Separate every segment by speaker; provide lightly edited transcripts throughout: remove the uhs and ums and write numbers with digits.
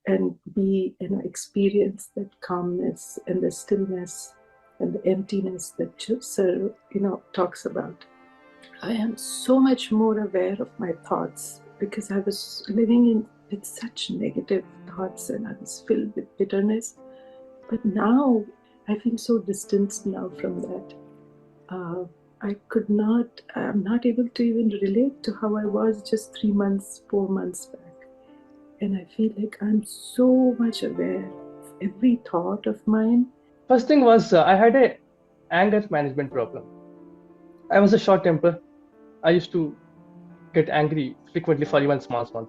Speaker 1: and be, experience that calmness and the stillness and the emptiness that Sir, talks about. I am so much more aware of my thoughts because I was living with such negative thoughts and I was filled with bitterness. But now I feel so distanced now from that. I'm not able to even relate to how I was just 3 months, 4 months back. And I feel like I'm so much aware of every thought of mine.
Speaker 2: First thing was I had a anger management problem. I was a short temper. I used to get angry frequently for even small things.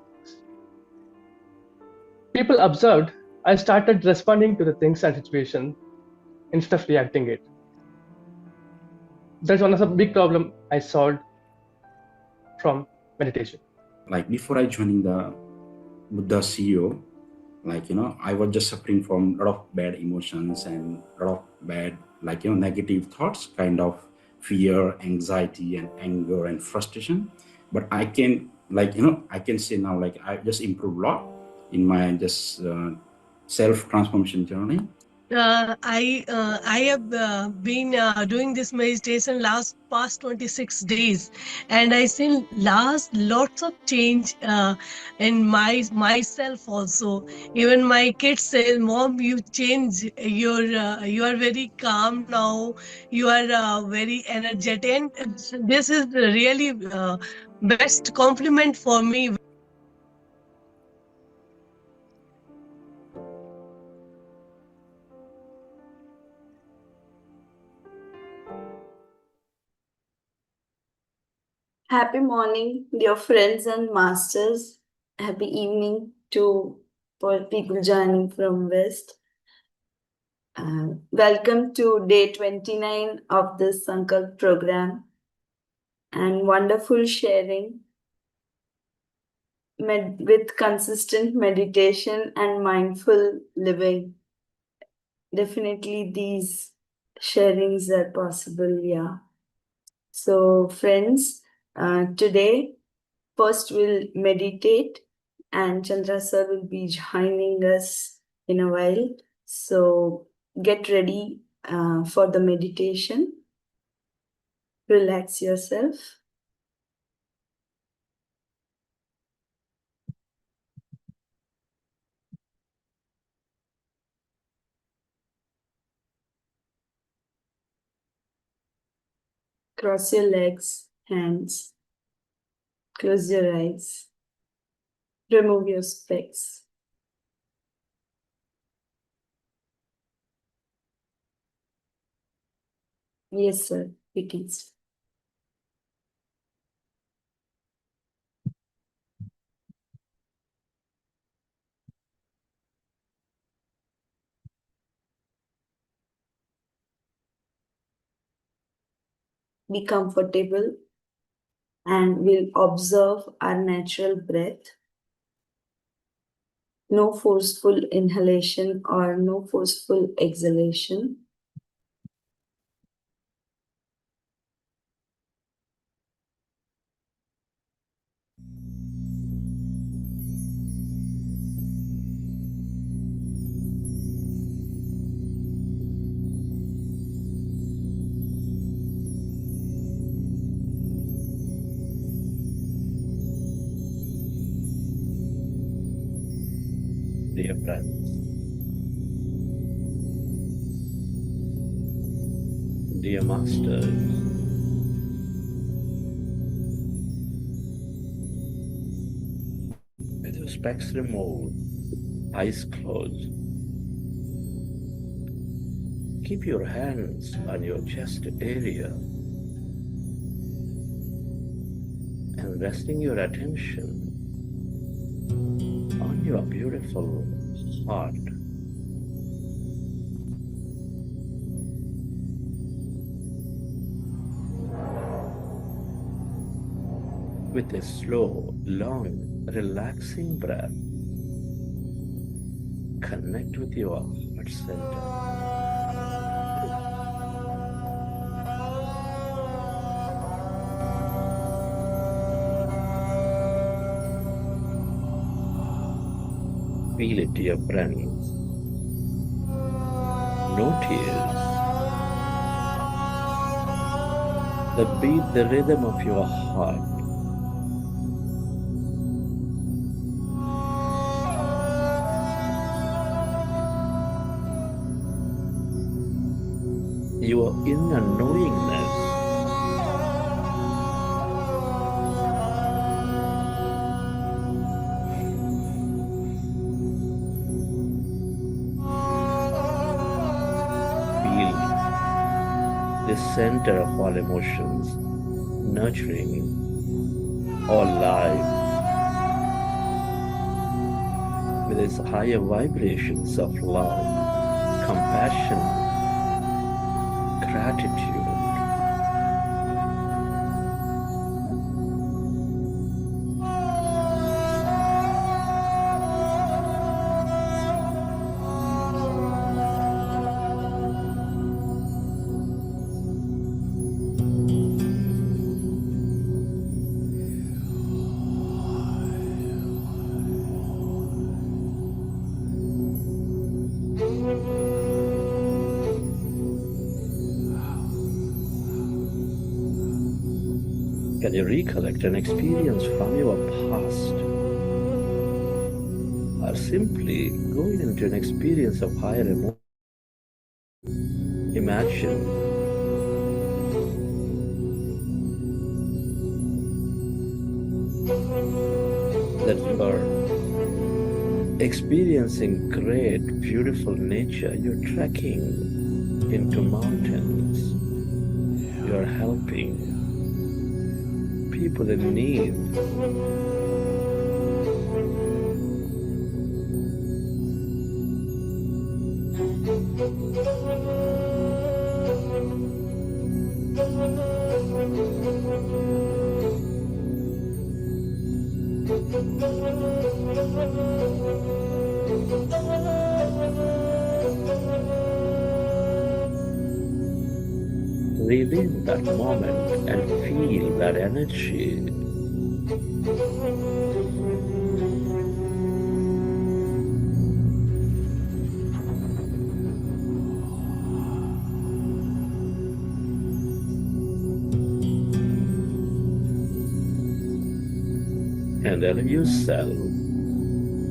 Speaker 2: People observed I started responding to the things and situation instead of reacting it. That's one of the big problem I solved from meditation.
Speaker 3: Like before I joining the Buddha CEO, I was just suffering from a lot of bad emotions and a lot of bad, negative thoughts, kind of fear, anxiety, and anger and frustration. But I can, I can say now, I just improved a lot in my just self-transformation journey.
Speaker 4: I have been doing this meditation past 26 days, and I seen lots of change in myself also. Even my kids say, "Mom, you change. You are very calm now. You are very energetic." And this is really best compliment for me.
Speaker 5: Happy morning, dear friends and masters. Happy evening to people joining from West. Welcome to day 29 of this Sankalp program and wonderful sharing with consistent meditation and mindful living. Definitely these sharings are possible, yeah. So friends, today, first we'll meditate and Chandra sir will be joining us in a while. So get ready for the meditation. Relax yourself. Cross your legs, hands. Close your eyes. Remove your specs. Yes, sir. We can start. Be comfortable and we'll observe our natural breath. No forceful inhalation or no forceful exhalation.
Speaker 6: Dear friends, dear masters, with your specs removed, eyes closed, keep your hands on your chest area and resting your attention on your beautiful heart. With a slow, long, relaxing breath, connect with your heart center. Feel it, dear friends. No tears. The beat, the rhythm of your heart. Your inner knowingness. Feel the center of all emotions, nurturing all life with its higher vibrations of love, compassion, gratitude. Can you recollect an experience from your past? Or simply going into an experience of higher emotion? Imagine that you are experiencing great, beautiful nature. You're trekking into mountains. You're helping people in need. Relive that moment and feel that energy. And allow yourself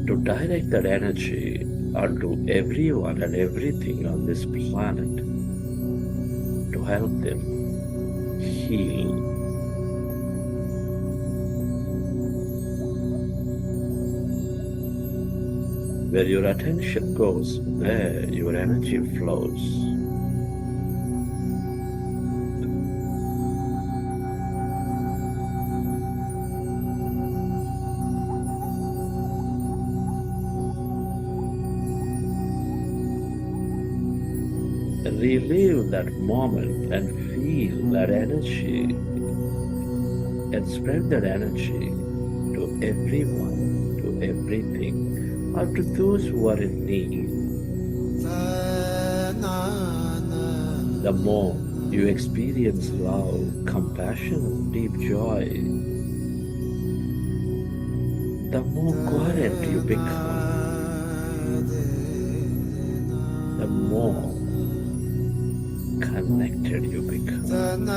Speaker 6: to direct that energy onto everyone and everything on this planet to help them heal. Where your attention goes, there your energy flows. Relive that moment and feel that energy and spread that energy to everyone, to everything, or to those who are in need. The more you experience love, compassion, deep joy, the more coherent you become, the more connected you become.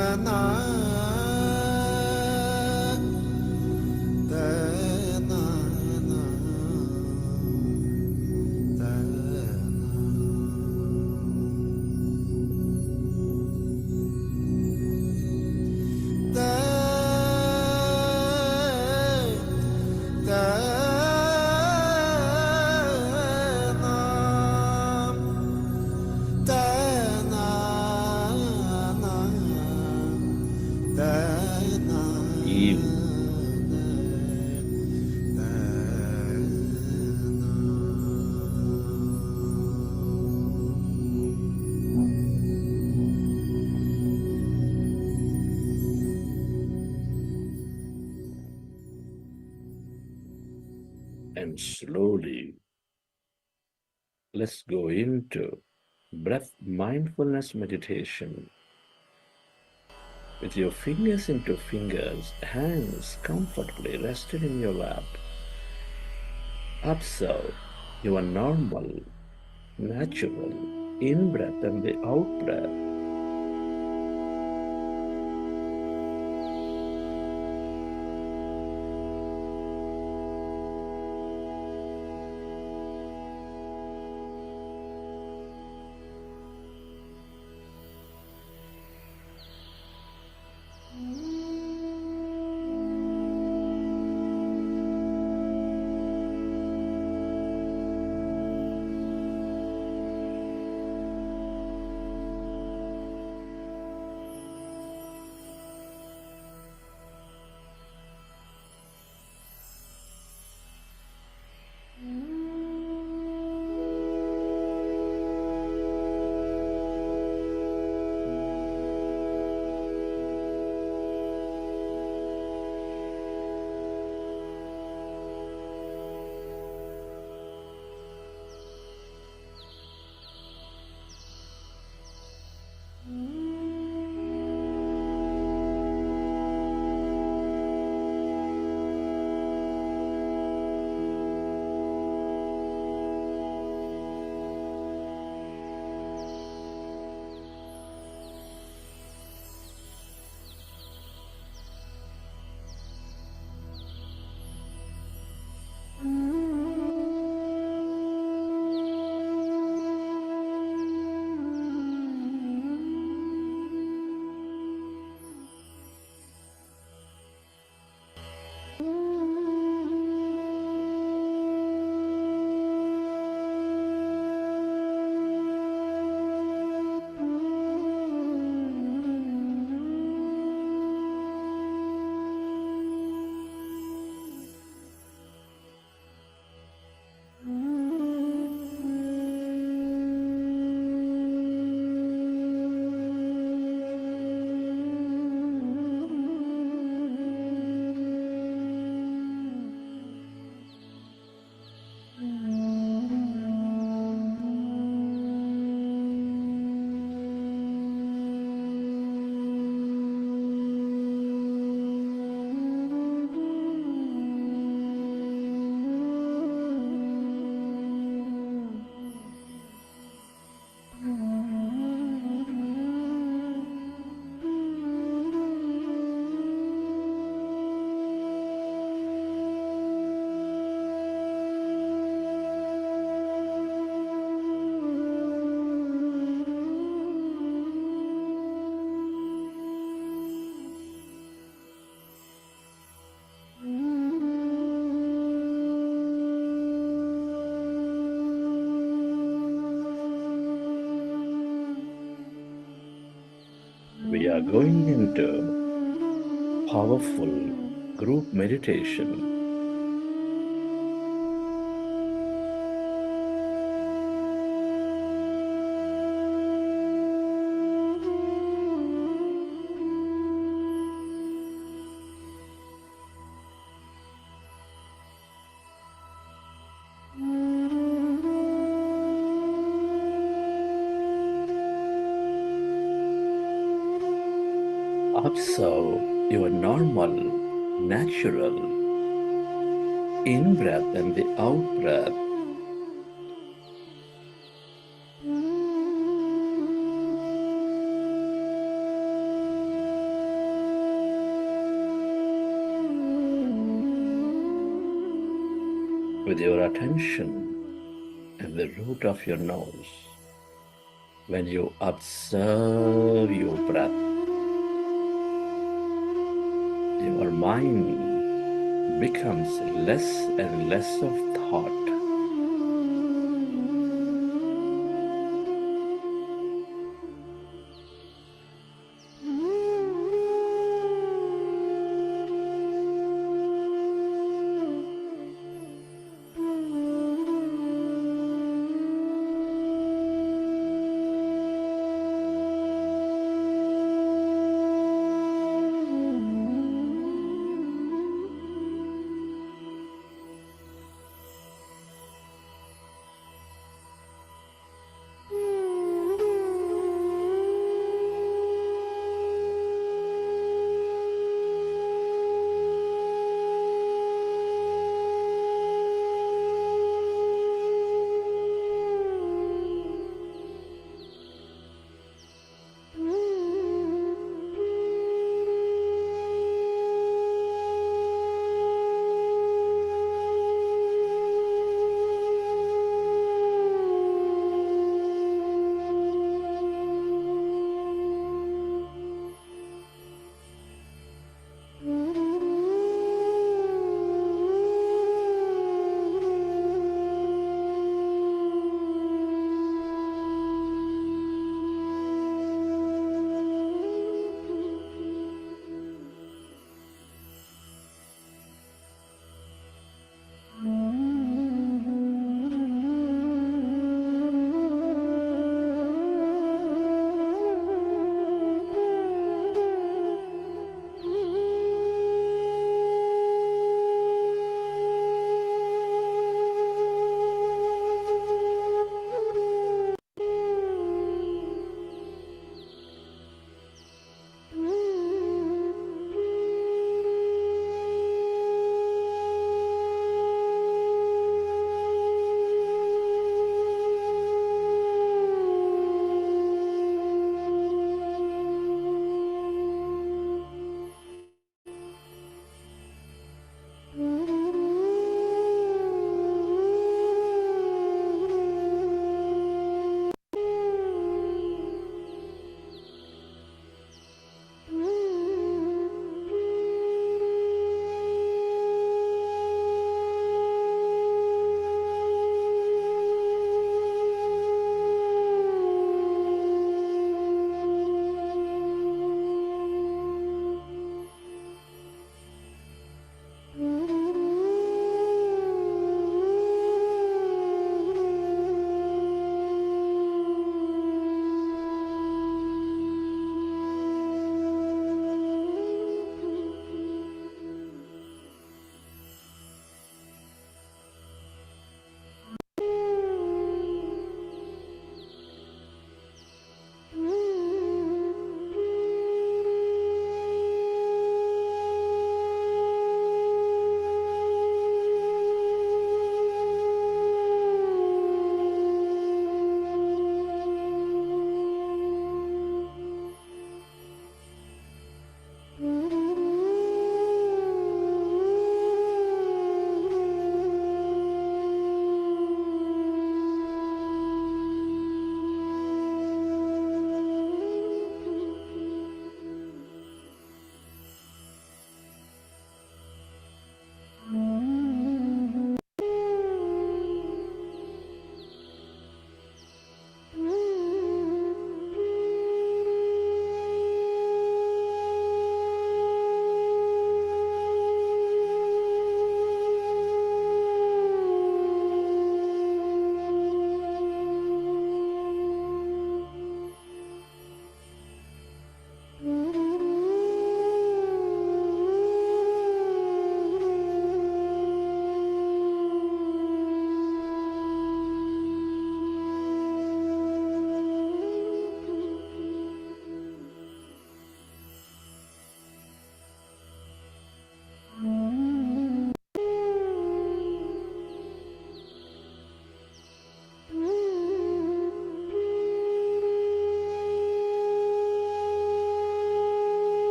Speaker 6: And slowly, let's go into breath mindfulness meditation. With your fingers into fingers, hands comfortably rested in your lap. Observe your normal, natural in breath and the out breath. We are going into powerful group meditation. Observe your normal, natural in breath and the out breath. With your attention at the root of your nose, when you observe your breath, your mind becomes less and less of thought.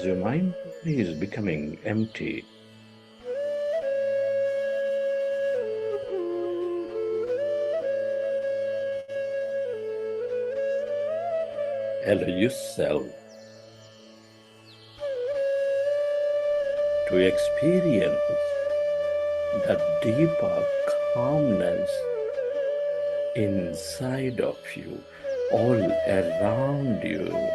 Speaker 6: as your mind is becoming empty, allow yourself to experience that deeper calmness inside of you, all around you.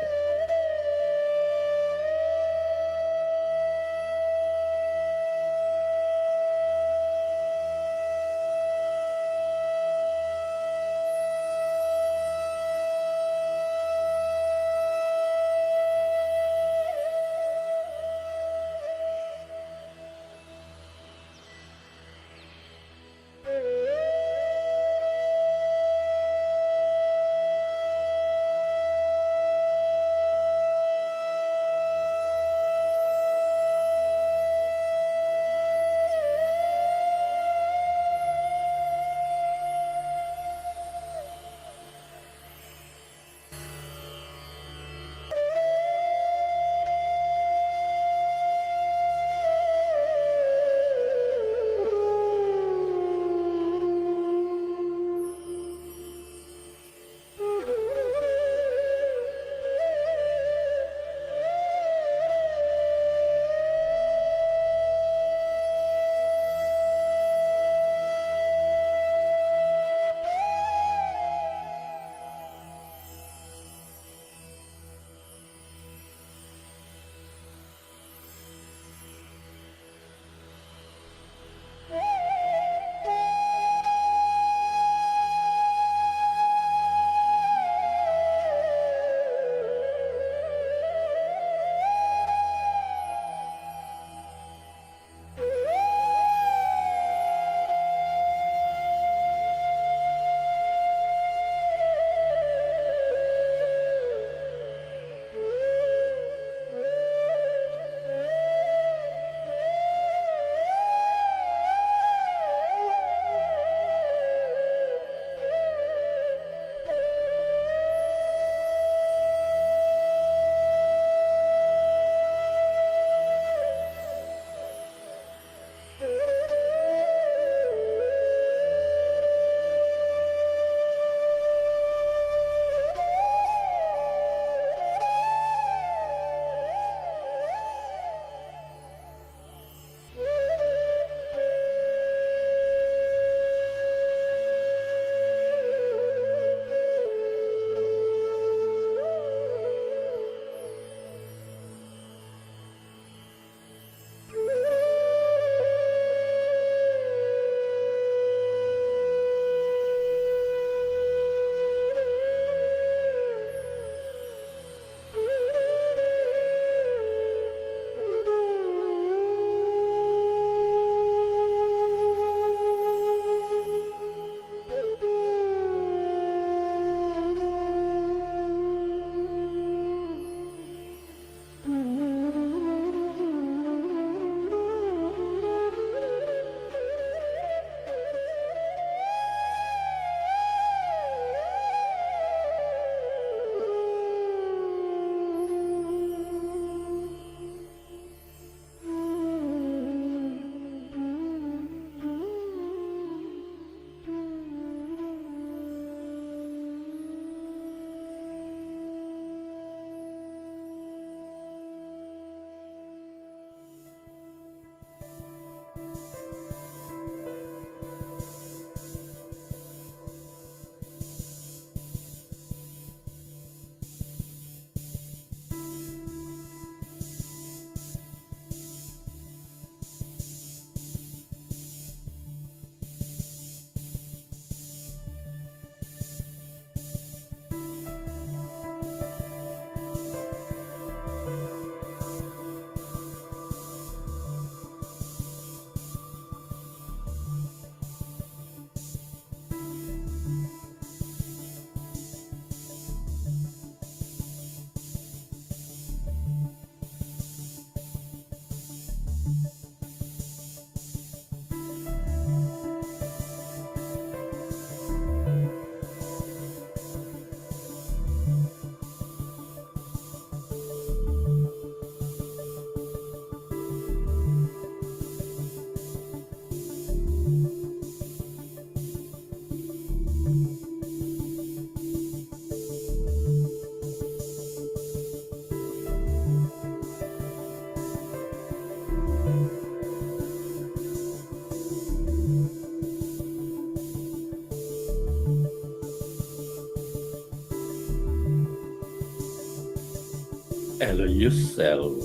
Speaker 6: Allow yourself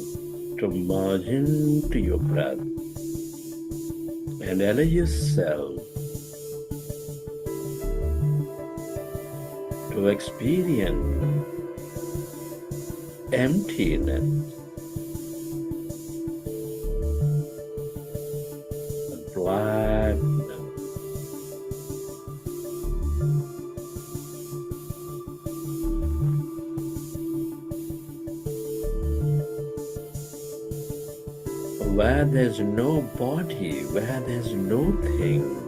Speaker 6: to merge into your breath and allow yourself to experience emptiness, blackness. Where there's no body, where there's no thing.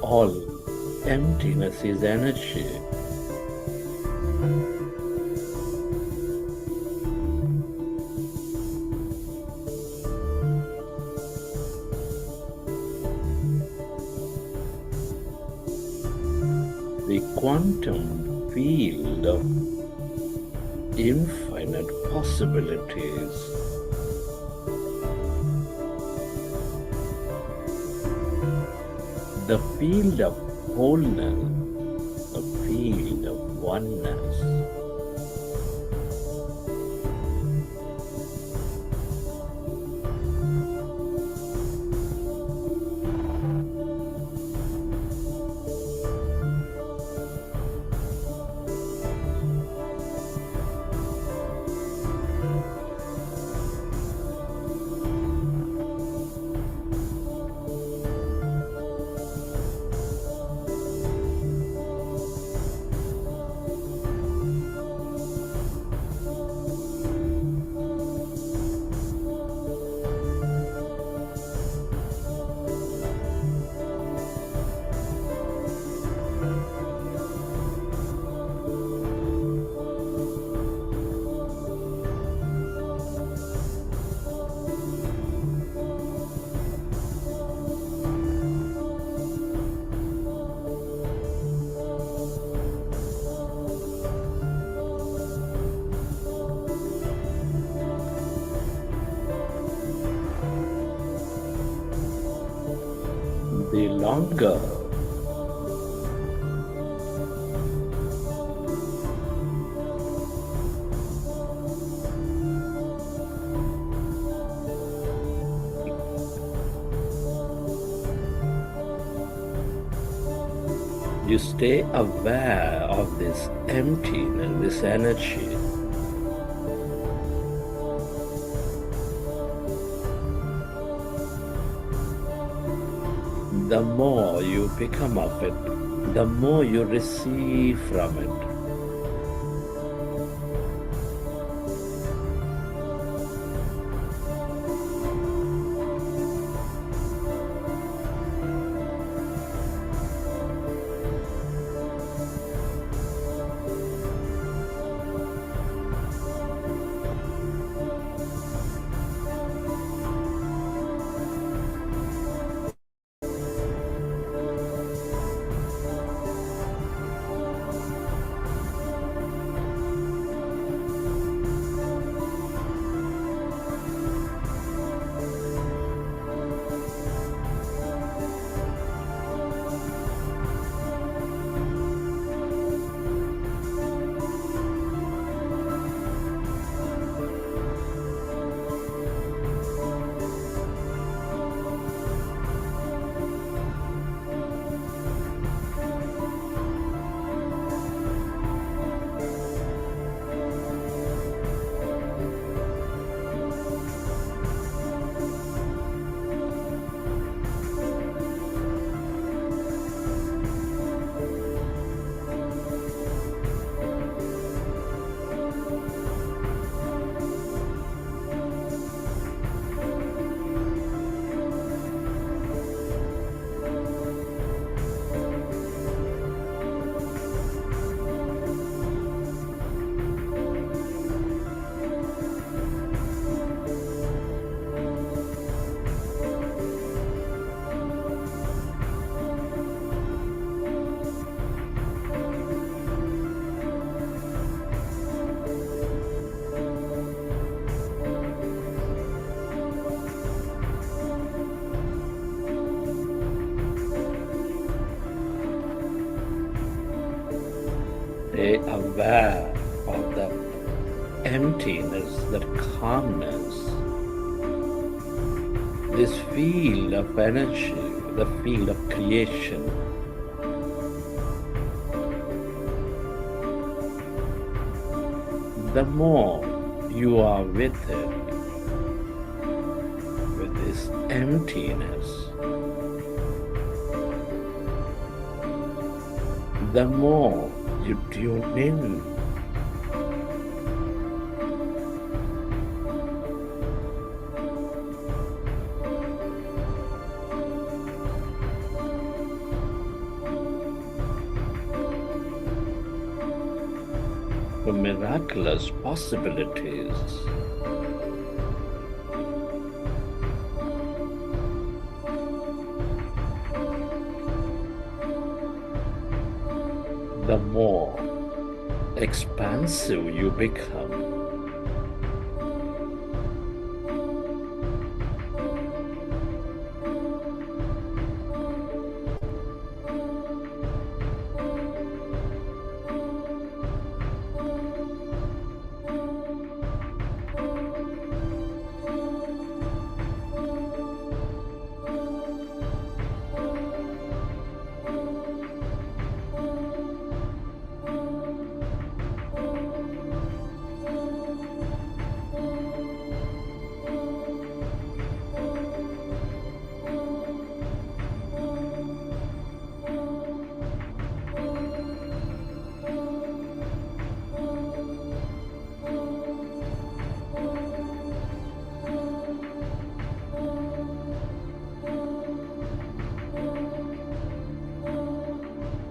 Speaker 6: All emptiness is energy. The quantum field of infinite possibilities. The field of wholeness, the field of oneness. The longer you stay aware of this emptiness, this energy, the more you become of it, the more you receive from it. Stay aware of the emptiness, that calmness, this field of energy, the field of creation. The more you are with it, with this emptiness, the more you tune in. To miraculous possibilities. The more expansive you become.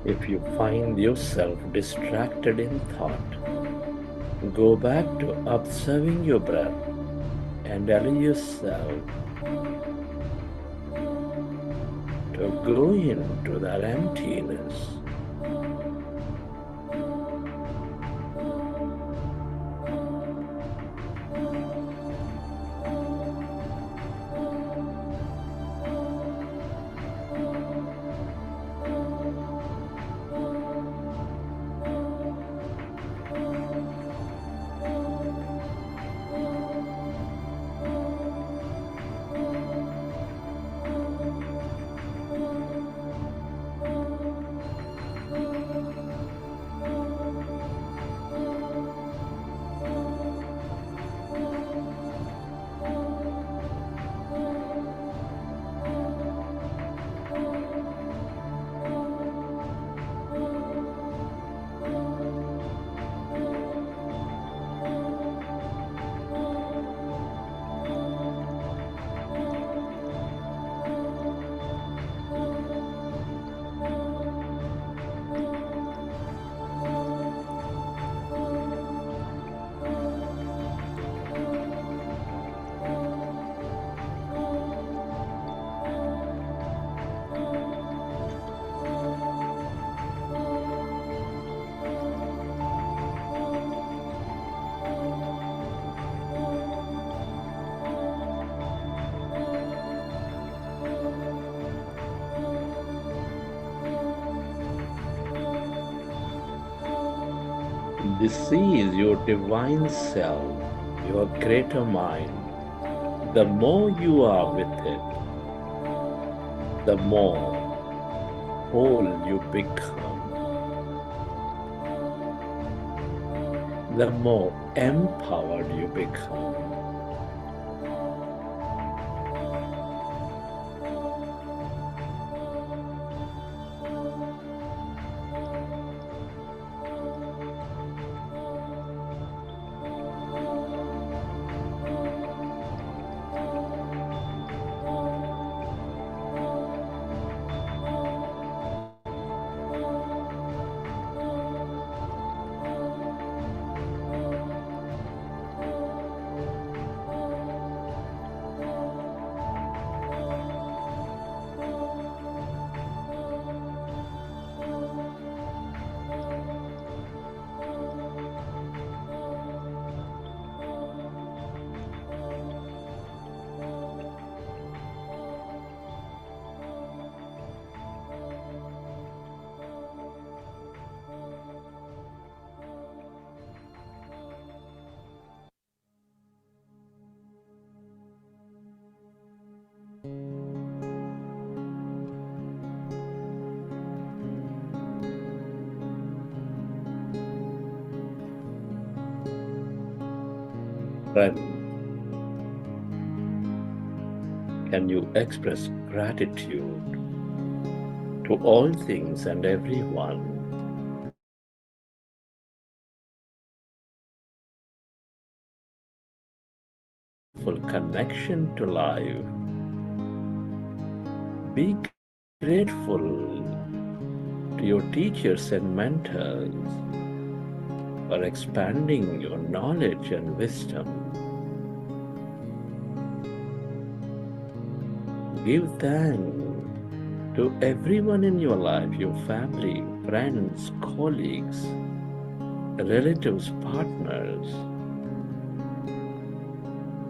Speaker 6: If you find yourself distracted in thought, go back to observing your breath and allow yourself to go into that emptiness. This is your divine self, your greater mind. The more you are with it, the more whole you become, the more empowered you become. Friend, can you express gratitude to all things and everyone? Full connection to life. Be grateful to your teachers and mentors for expanding your knowledge and wisdom. Give thanks to everyone in your life, your family, friends, colleagues, relatives, partners,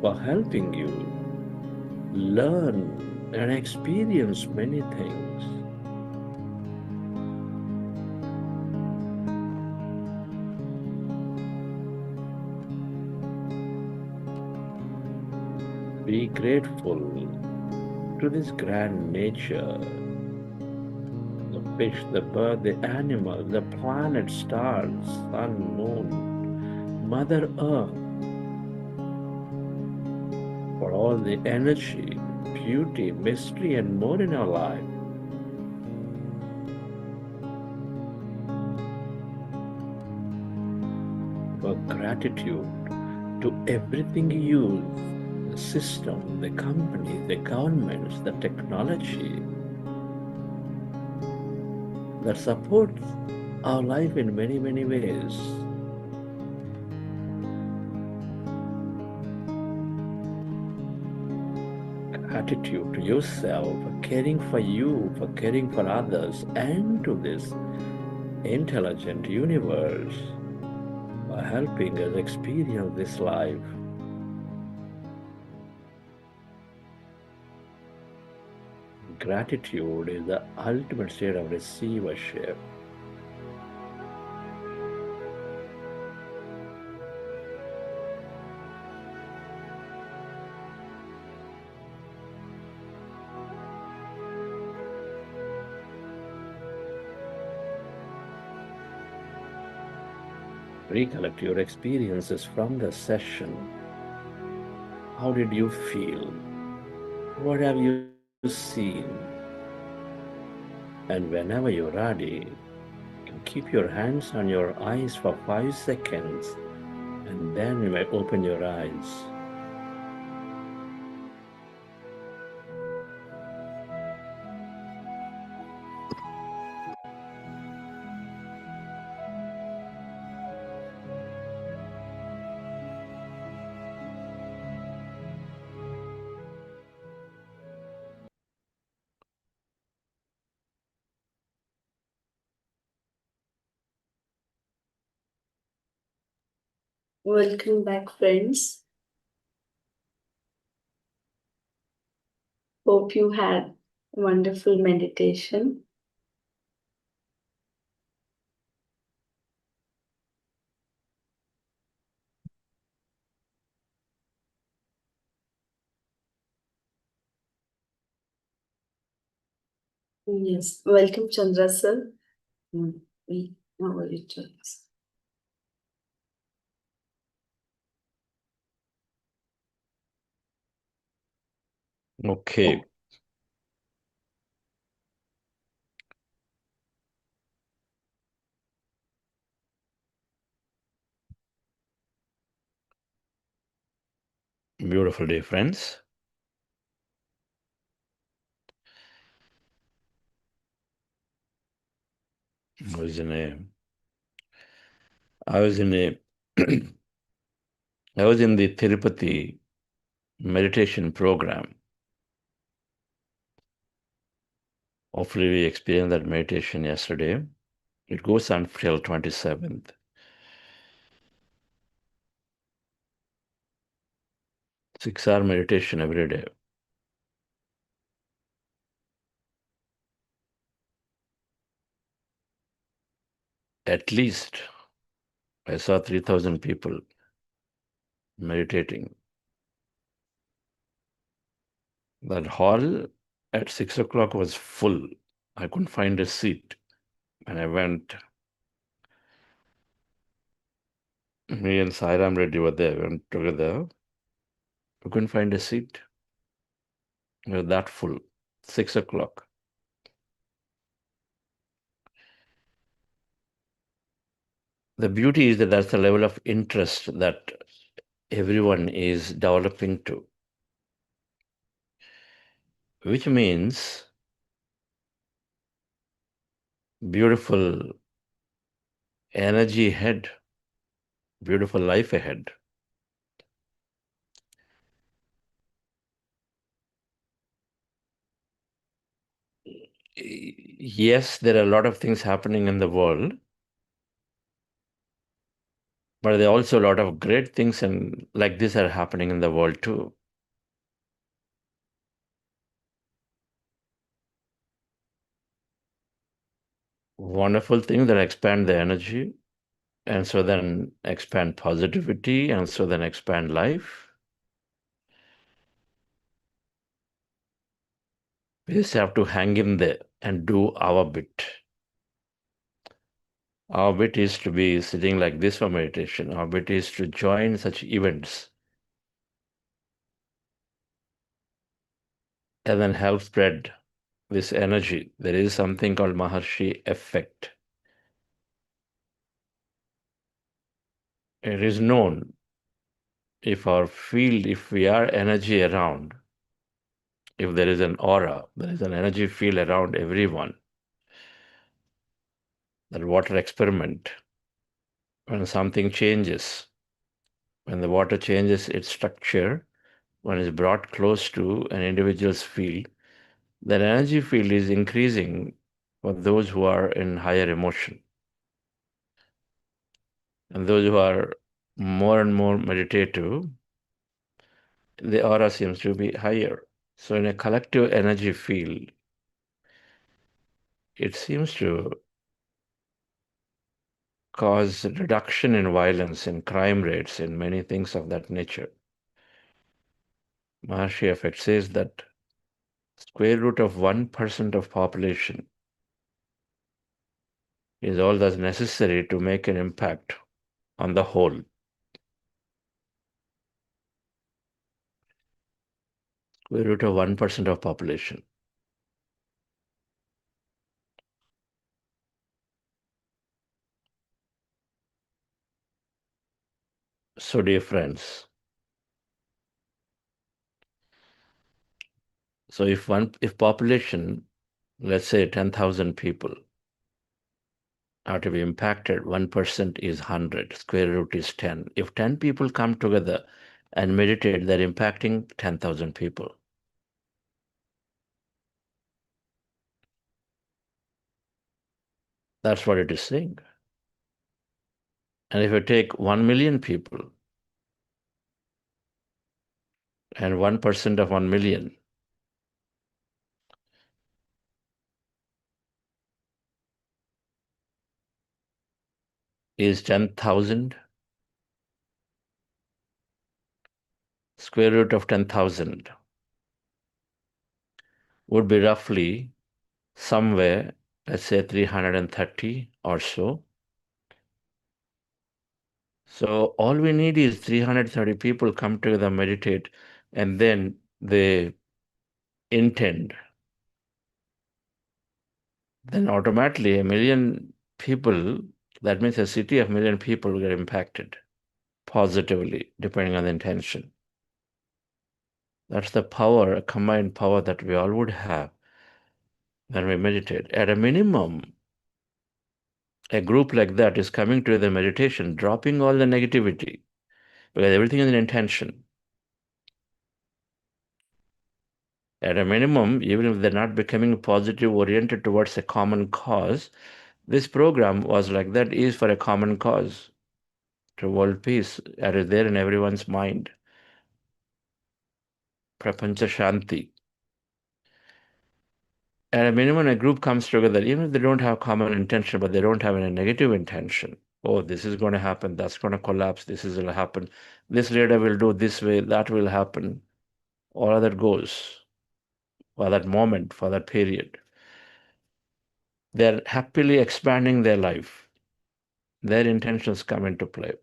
Speaker 6: for helping you learn and experience many things. Be grateful to this grand nature, the fish, the bird, the animal, the planet, stars, sun, moon, Mother Earth, for all the energy, beauty, mystery, and more in our life. For gratitude to everything you use, the system, the company, the governments, the technology that supports our life in many, many ways. Gratitude to yourself for caring for you, for caring for others, and to this intelligent universe for helping us experience this life. Gratitude is the ultimate state of receivership. Recollect your experiences from the session. How did you feel? What have you seen? And whenever you're ready, you can keep your hands on your eyes for 5 seconds, and then you may open your eyes.
Speaker 5: Welcome back, friends. Hope you had a wonderful meditation. Yes, welcome, Chandra sir. We know each other.
Speaker 6: Okay. Beautiful day, friends. I was in the Tirupati meditation program. Hopefully we experienced that meditation yesterday. It goes until 27th. Six-hour meditation every day. At least I saw 3,000 people meditating. That hall at 6 o'clock was full. I couldn't find a seat. And I went Me and Sairam Reddy were there, we went together. We couldn't find a seat. We were that full. 6 o'clock. The beauty is that that's the level of interest that everyone is developing to, which means beautiful energy ahead, beautiful life ahead. Yes, there are a lot of things happening in the world, but there are also a lot of great things and like this are happening in the world too. Wonderful things that expand the energy, and so then expand positivity, and so then expand life. We just have to hang in there and do our bit. Our bit is to be sitting like this for meditation. Our bit is to join such events and then help spread this energy. There is something called Maharshi effect. It is known if our field, if we are energy around, if there is an aura, there is an energy field around everyone. That water experiment, when something changes, when the water changes its structure, when it's brought close to an individual's field, that energy field is increasing for those who are in higher emotion. And those who are more and more meditative, the aura seems to be higher. So in a collective energy field, it seems to cause reduction in violence, in crime rates, in many things of that nature. Maharshi effect says that square root of 1% of population is all that's necessary to make an impact on the whole. Square root of 1% of population. So dear friends, so if population, let's say 10,000 people are to be impacted, 1% is 100, square root is 10. If 10 people come together and meditate, they're impacting 10,000 people. That's what it is saying. And if you take 1 million people and 1% of 1 million is 10,000, square root of 10,000 would be roughly somewhere, let's say 330 or so. So all we need is 330 people come together, meditate, and then they intend. Then automatically 1 million people, that means a city of 1 million people will get impacted positively, depending on the intention. That's the power, a combined power that we all would have when we meditate. At a minimum, a group like that is coming to the meditation, dropping all the negativity, because everything is an intention. At a minimum, even if they're not becoming positive oriented towards a common cause, this program was like that, is for a common cause, to world peace. That is there in everyone's mind. Prapancha Shanti. At a minimum, a group comes together, even if they don't have common intention, but they don't have any negative intention. Oh, this is going to happen, that's going to collapse, this is going to happen, this leader will do this way, that will happen. All that goes for that moment, for that period. They're happily expanding their life. Their intentions come into play.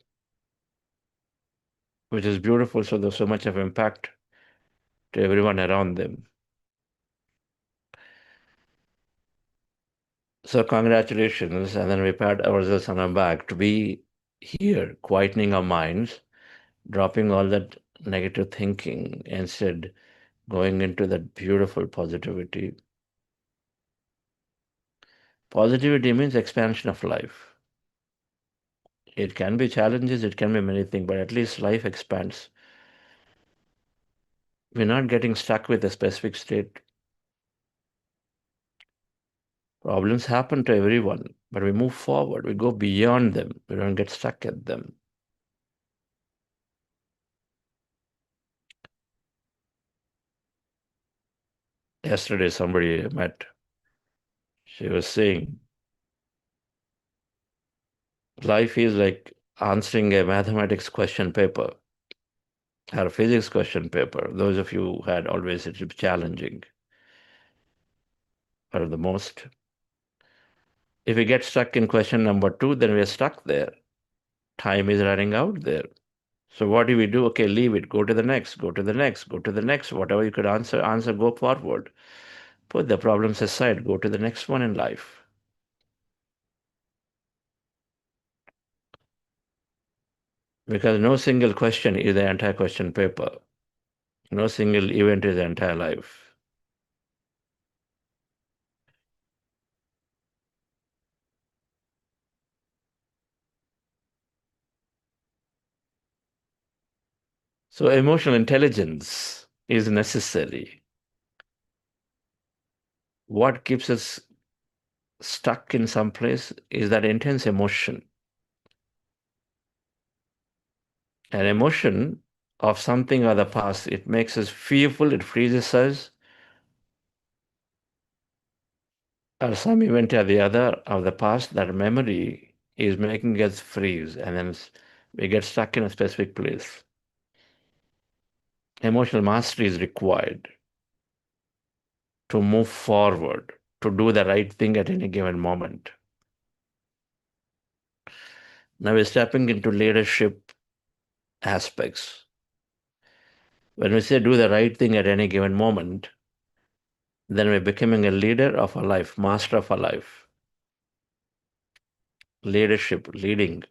Speaker 6: which is beautiful. So there's so much of impact to everyone around them. So congratulations, and then we pat ourselves on our back to be here, quietening our minds, dropping all that negative thinking, instead going into that beautiful positivity. Positivity means expansion of life. It can be challenges, it can be many things, but at least life expands. We're not getting stuck with a specific state. Problems happen to everyone, but we move forward. We go beyond them. We don't get stuck at them. Yesterday, somebody I met, she was saying, life is like answering a mathematics question paper or a physics question paper. Those of you who had always it was challenging are the most. If we get stuck in question number 2, then we are stuck there. Time is running out there. So what do we do? Okay, leave it. Go to the next. Go to the next. Go to the next. Whatever you could answer. Go forward. Put the problems aside. Go to the next one in life. Because no single question is the entire question paper. No single event is the entire life. So emotional intelligence is necessary. What keeps us stuck in some place is that intense emotion. An emotion of something or the past, it makes us fearful, it freezes us, or some event or the other of the past, that memory is making us freeze, and then we get stuck in a specific place. Emotional mastery is required to move forward, to do the right thing at any given moment. Now we're stepping into leadership aspects. When we say do the right thing at any given moment, then we're becoming a leader of our life, master of our life. Leadership, leading.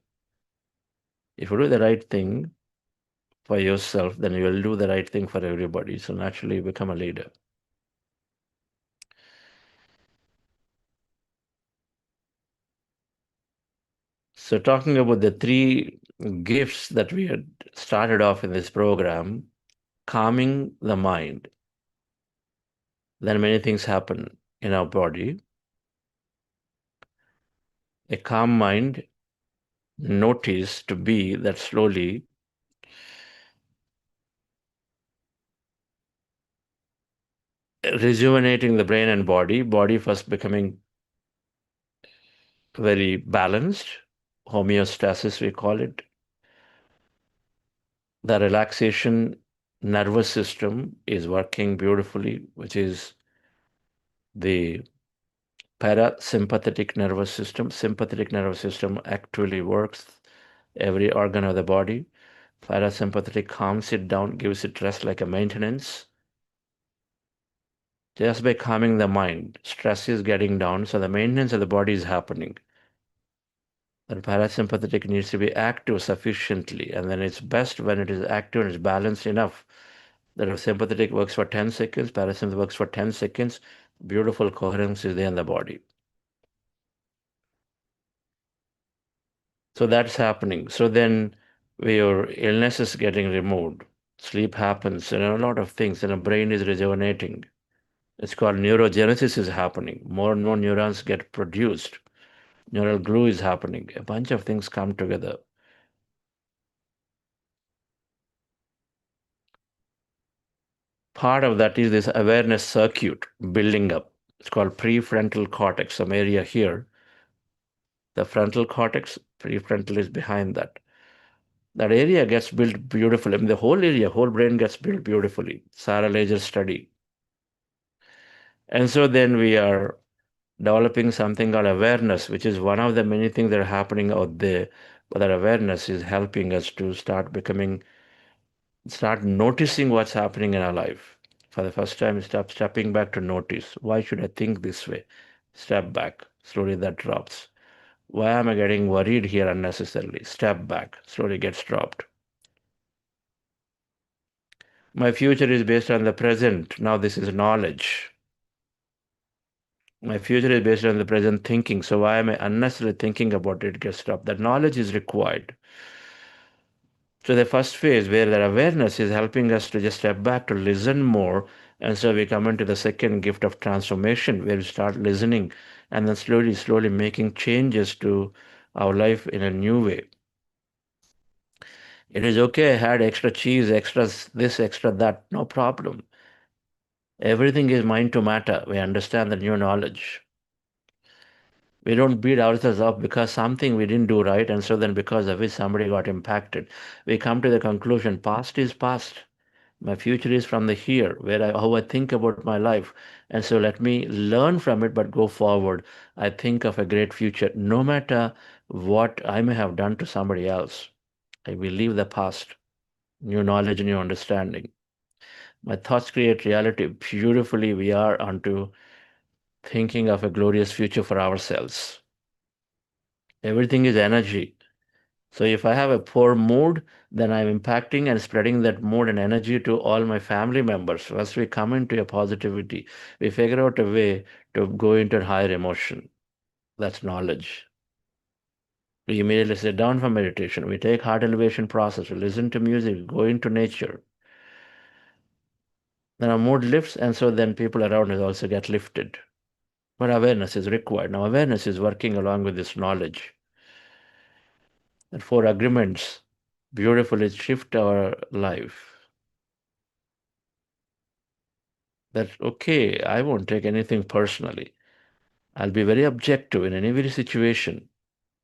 Speaker 6: If you do the right thing for yourself, then you will do the right thing for everybody. So naturally, you become a leader. So talking about the 3 gifts that we had started off in this program, calming the mind. Then many things happen in our body. A calm mind, notice to be that slowly rejuvenating the brain and body first becoming very balanced, homeostasis we call it. The relaxation nervous system is working beautifully, which is the parasympathetic nervous system. Sympathetic nervous system actually works every organ of the body. Parasympathetic calms it down, gives it rest like a maintenance. Just by calming the mind, stress is getting down, so the maintenance of the body is happening. The parasympathetic needs to be active sufficiently, and then it's best when it is active and it's balanced enough that if sympathetic works for 10 seconds, parasympathetic works for 10 seconds, beautiful coherence is there in the body. So that's happening. So then your illness is getting removed, sleep happens, and a lot of things, and the brain is rejuvenating. It's called neurogenesis is happening. More and more neurons get produced. Neural glue is happening. A bunch of things come together. Part of that is this awareness circuit building up. It's called prefrontal cortex, some area here. The frontal cortex, prefrontal is behind that. That area gets built beautifully. I mean, the whole area, whole brain gets built beautifully. Sarah Lager's study. And so then we are developing something called awareness, which is one of the many things that are happening out there. But that awareness is helping us to start becoming Start noticing what's happening in our life. For the first time, stop stepping back to notice. Why should I think this way? Step back. Slowly that drops. Why am I getting worried here unnecessarily? Step back. Slowly gets dropped. My future is based on the present. Now this is knowledge. My future is based on the present thinking. So why am I unnecessarily thinking about it? Gets stopped. That knowledge is required. So the first phase where that awareness is helping us to just step back to listen more. And so we come into the second gift of transformation where we start listening and then slowly, slowly making changes to our life in a new way. It is okay, I had extra cheese, extra this, extra that, no problem. Everything is mind to matter. We understand the new knowledge. We don't beat ourselves up because something we didn't do right, and so then because of it somebody got impacted. We come to the conclusion, past is past. My future is from the here, how I think about my life. And so let me learn from it, but go forward. I think of a great future, no matter what I may have done to somebody else. I will leave the past, new knowledge, new understanding. My thoughts create reality. Beautifully, we are onto thinking of a glorious future for ourselves. Everything is energy. So if I have a poor mood, then I'm impacting and spreading that mood and energy to all my family members. Once we come into a positivity, we figure out a way to go into a higher emotion. That's knowledge. We immediately sit down for meditation. We take heart elevation process. We listen to music, go into nature. Then our mood lifts, and so then people around us also get lifted. But awareness is required. Now, awareness is working along with this knowledge. And four agreements beautifully shift our life. That, okay, I won't take anything personally. I'll be very objective in any situation.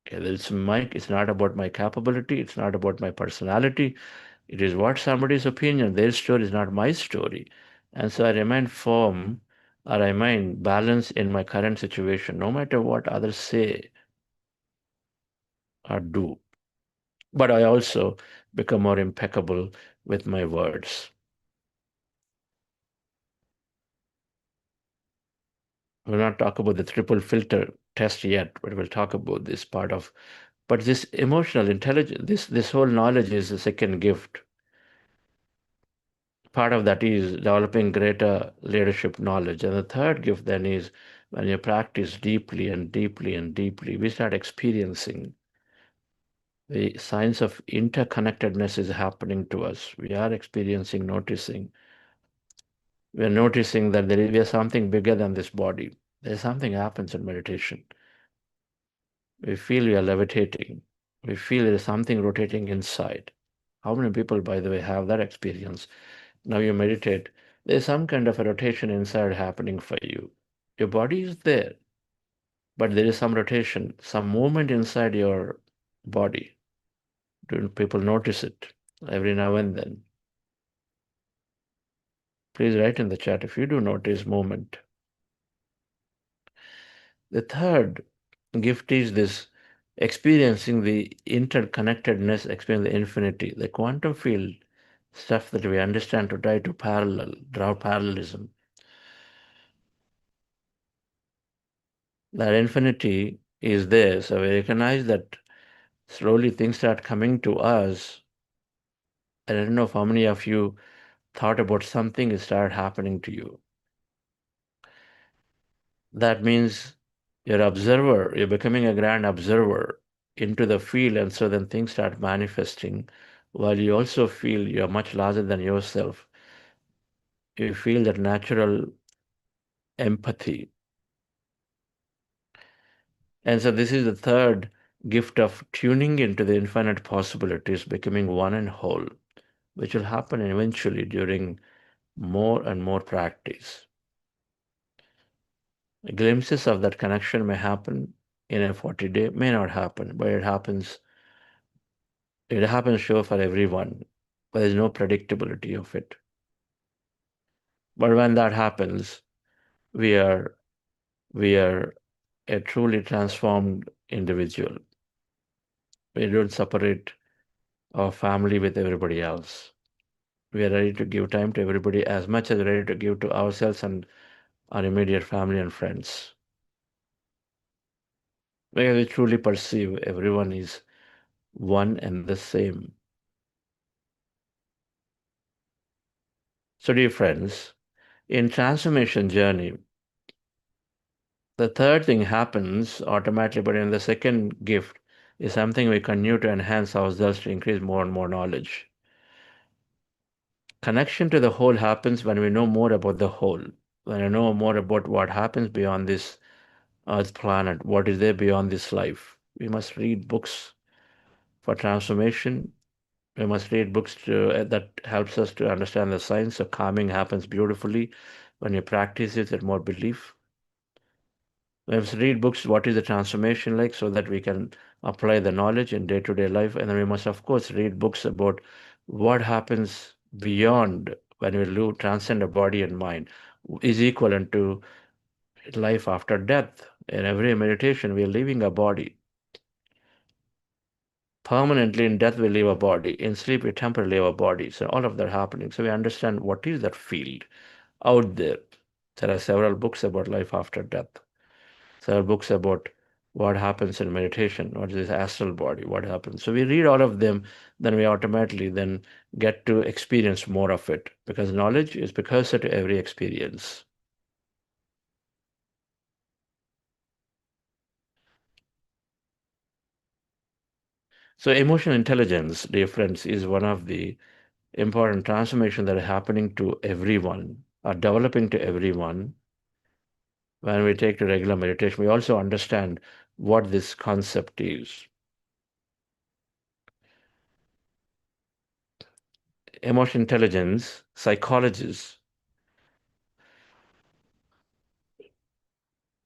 Speaker 6: It's not about my capability, it's not about my personality. It is what somebody's opinion, their story is not my story. And so I remain firm or I remain balanced in my current situation, no matter what others say or do. But I also become more impeccable with my words. We'll not talk about the triple filter test yet, but we'll talk about this part of. But this emotional intelligence, this whole knowledge is the second gift. Part of that is developing greater leadership knowledge. And the third gift then is when you practice deeply and deeply and deeply, we start experiencing the science of interconnectedness is happening to us. We are experiencing, noticing. We're noticing that we are something bigger than this body. There's something happens in meditation. We feel we are levitating. We feel there is something rotating inside. How many people, by the way, have that experience? Now you meditate, there's some kind of a rotation inside happening for you. Your body is there, but there is some rotation, some movement inside your body. Do people notice it every now and then? Please write in the chat if you do notice movement. The third gift is this experiencing the interconnectedness, experiencing the infinity, the quantum field stuff that we understand to try to draw parallelism. That infinity is there, so we recognize that slowly things start coming to us. I don't know how many of you thought about something, it started happening to you. That means you're observer, you're becoming a grand observer into the field, and so then things start manifesting while you also feel you're much larger than yourself. You feel that natural empathy. And so this is the third gift of tuning into the infinite possibilities, becoming one and whole, which will happen eventually during more and more practice. Glimpses of that connection may happen in a 40-day, may not happen, but it happens. It happens sure for everyone, but there's no predictability of it. But when that happens, we are a truly transformed individual. We don't separate our family with everybody else. We are ready to give time to everybody as much as we're ready to give to ourselves and our immediate family and friends. Because we truly perceive everyone is one and the same. So, dear friends, in transformation journey, the third thing happens automatically, but in the second gift is something we continue to enhance ourselves to increase more and more knowledge. Connection to the whole happens when we know more about the whole, when we know more about what happens beyond this earth planet, what is there beyond this life. We must read books for transformation. We must read books that helps us to understand the science. So calming happens beautifully when you practice it with more belief. We must read books, what is the transformation like, so that we can apply the knowledge in day-to-day life. And then we must, of course, read books about what happens beyond when we transcend a body and mind, is equivalent to life after death. In every meditation, we are leaving a body. Permanently in death, we leave a body. In sleep, we temporarily leave a body. So all of that happening. So we understand what is that field out there. There are several books about life after death. There are books about what happens in meditation, what is this astral body, what happens. So we read all of them, then we automatically then get to experience more of it, because knowledge is precursor to every experience. So emotional intelligence, dear friends, is one of the important transformations that are happening to everyone, are developing to everyone. When we take to regular meditation, we also understand what this concept is. Emotional intelligence, psychologists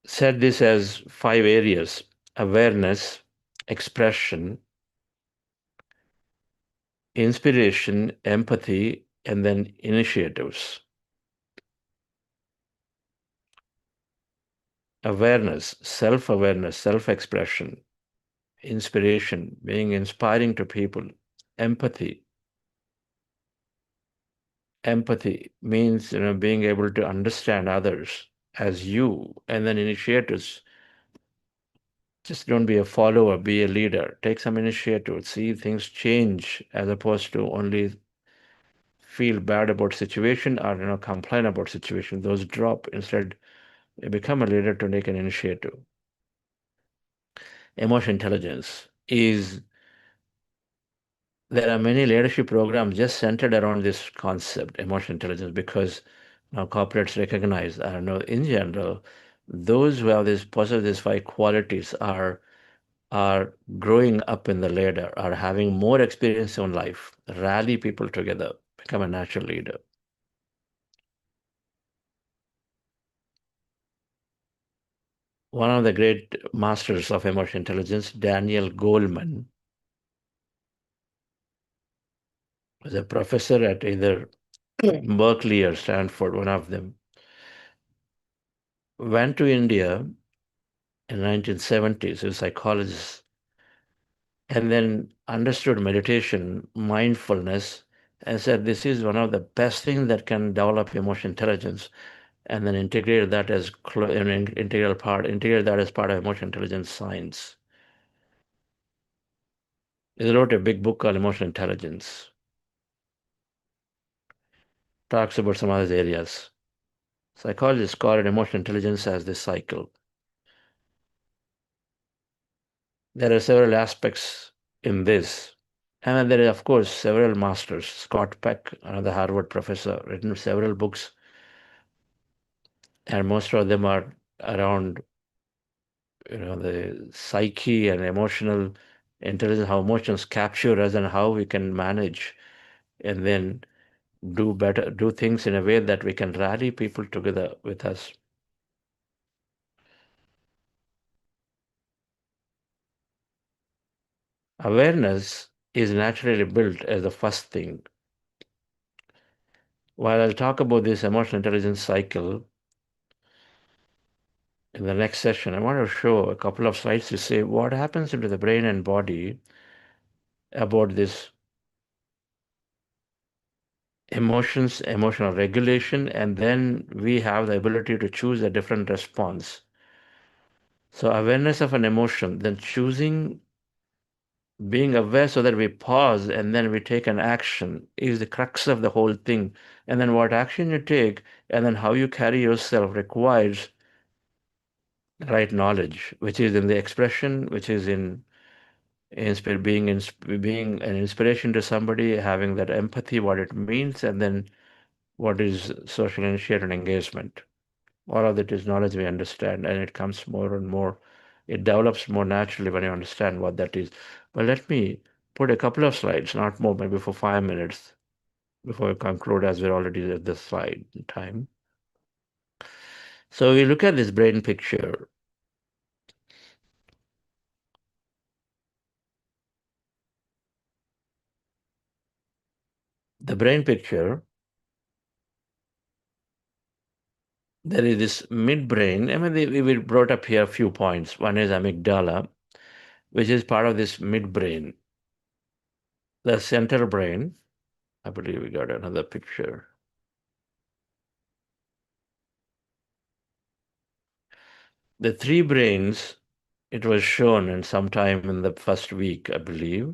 Speaker 6: said this as 5 areas: awareness, expression, inspiration, empathy, and then initiatives. Awareness, self-awareness, self-expression, inspiration, being inspiring to people, empathy. Empathy means being able to understand others as you, and then initiatives. Just don't be a follower, be a leader. Take some initiative, see things change, as opposed to only feel bad about situation or complain about situation. Those drop. Instead, you become a leader to take an initiative. Emotional intelligence is, there are many leadership programs just centered around this concept, emotional intelligence, because now corporates recognize, I don't know, in general, those who have this possess these 5 qualities are growing up in the ladder, are having more experience in life, rally people together, become a natural leader. One of the great masters of emotional intelligence, Daniel Goleman, was a professor at either Berkeley or Stanford, one of them, went to India in 1970s, a psychologist, and then understood meditation, mindfulness, and said this is one of the best things that can develop emotional intelligence, and then integrated that as an integral part, integrated that as part of emotional intelligence science. He wrote a big book called Emotional Intelligence. Talks about some other areas. Psychologists call it emotional intelligence as the cycle. There are several aspects in this. And there are, of course, several masters. Scott Peck, another Harvard professor, written several books, and most of them are around the psyche and emotional intelligence, how emotions capture us and how we can manage and then do better, do things in a way that we can rally people together with us. Awareness is naturally built as the first thing. While I'll talk about this emotional intelligence cycle in the next session, I want to show a couple of slides to say what happens into the brain and body about this emotions, emotional regulation, and then we have the ability to choose a different response. So awareness of an emotion, then choosing, being aware so that we pause and then we take an action is the crux of the whole thing. And then what action you take and then how you carry yourself requires right knowledge, which is in the expression, which is in being an inspiration to somebody, having that empathy, what it means, and then what is social initiative and engagement. All of that is knowledge we understand, and it comes more and more. It develops more naturally when you understand what that is. But let me put a couple of slides, not more, maybe for 5 minutes before we conclude, as we're already at the slide time. So we look at this brain picture. The brain picture, there is this midbrain. I mean, we brought up here a few points. One is amygdala, which is part of this midbrain. The central brain, I believe we got another picture. The three brains, it was shown in sometime in the first week, I believe.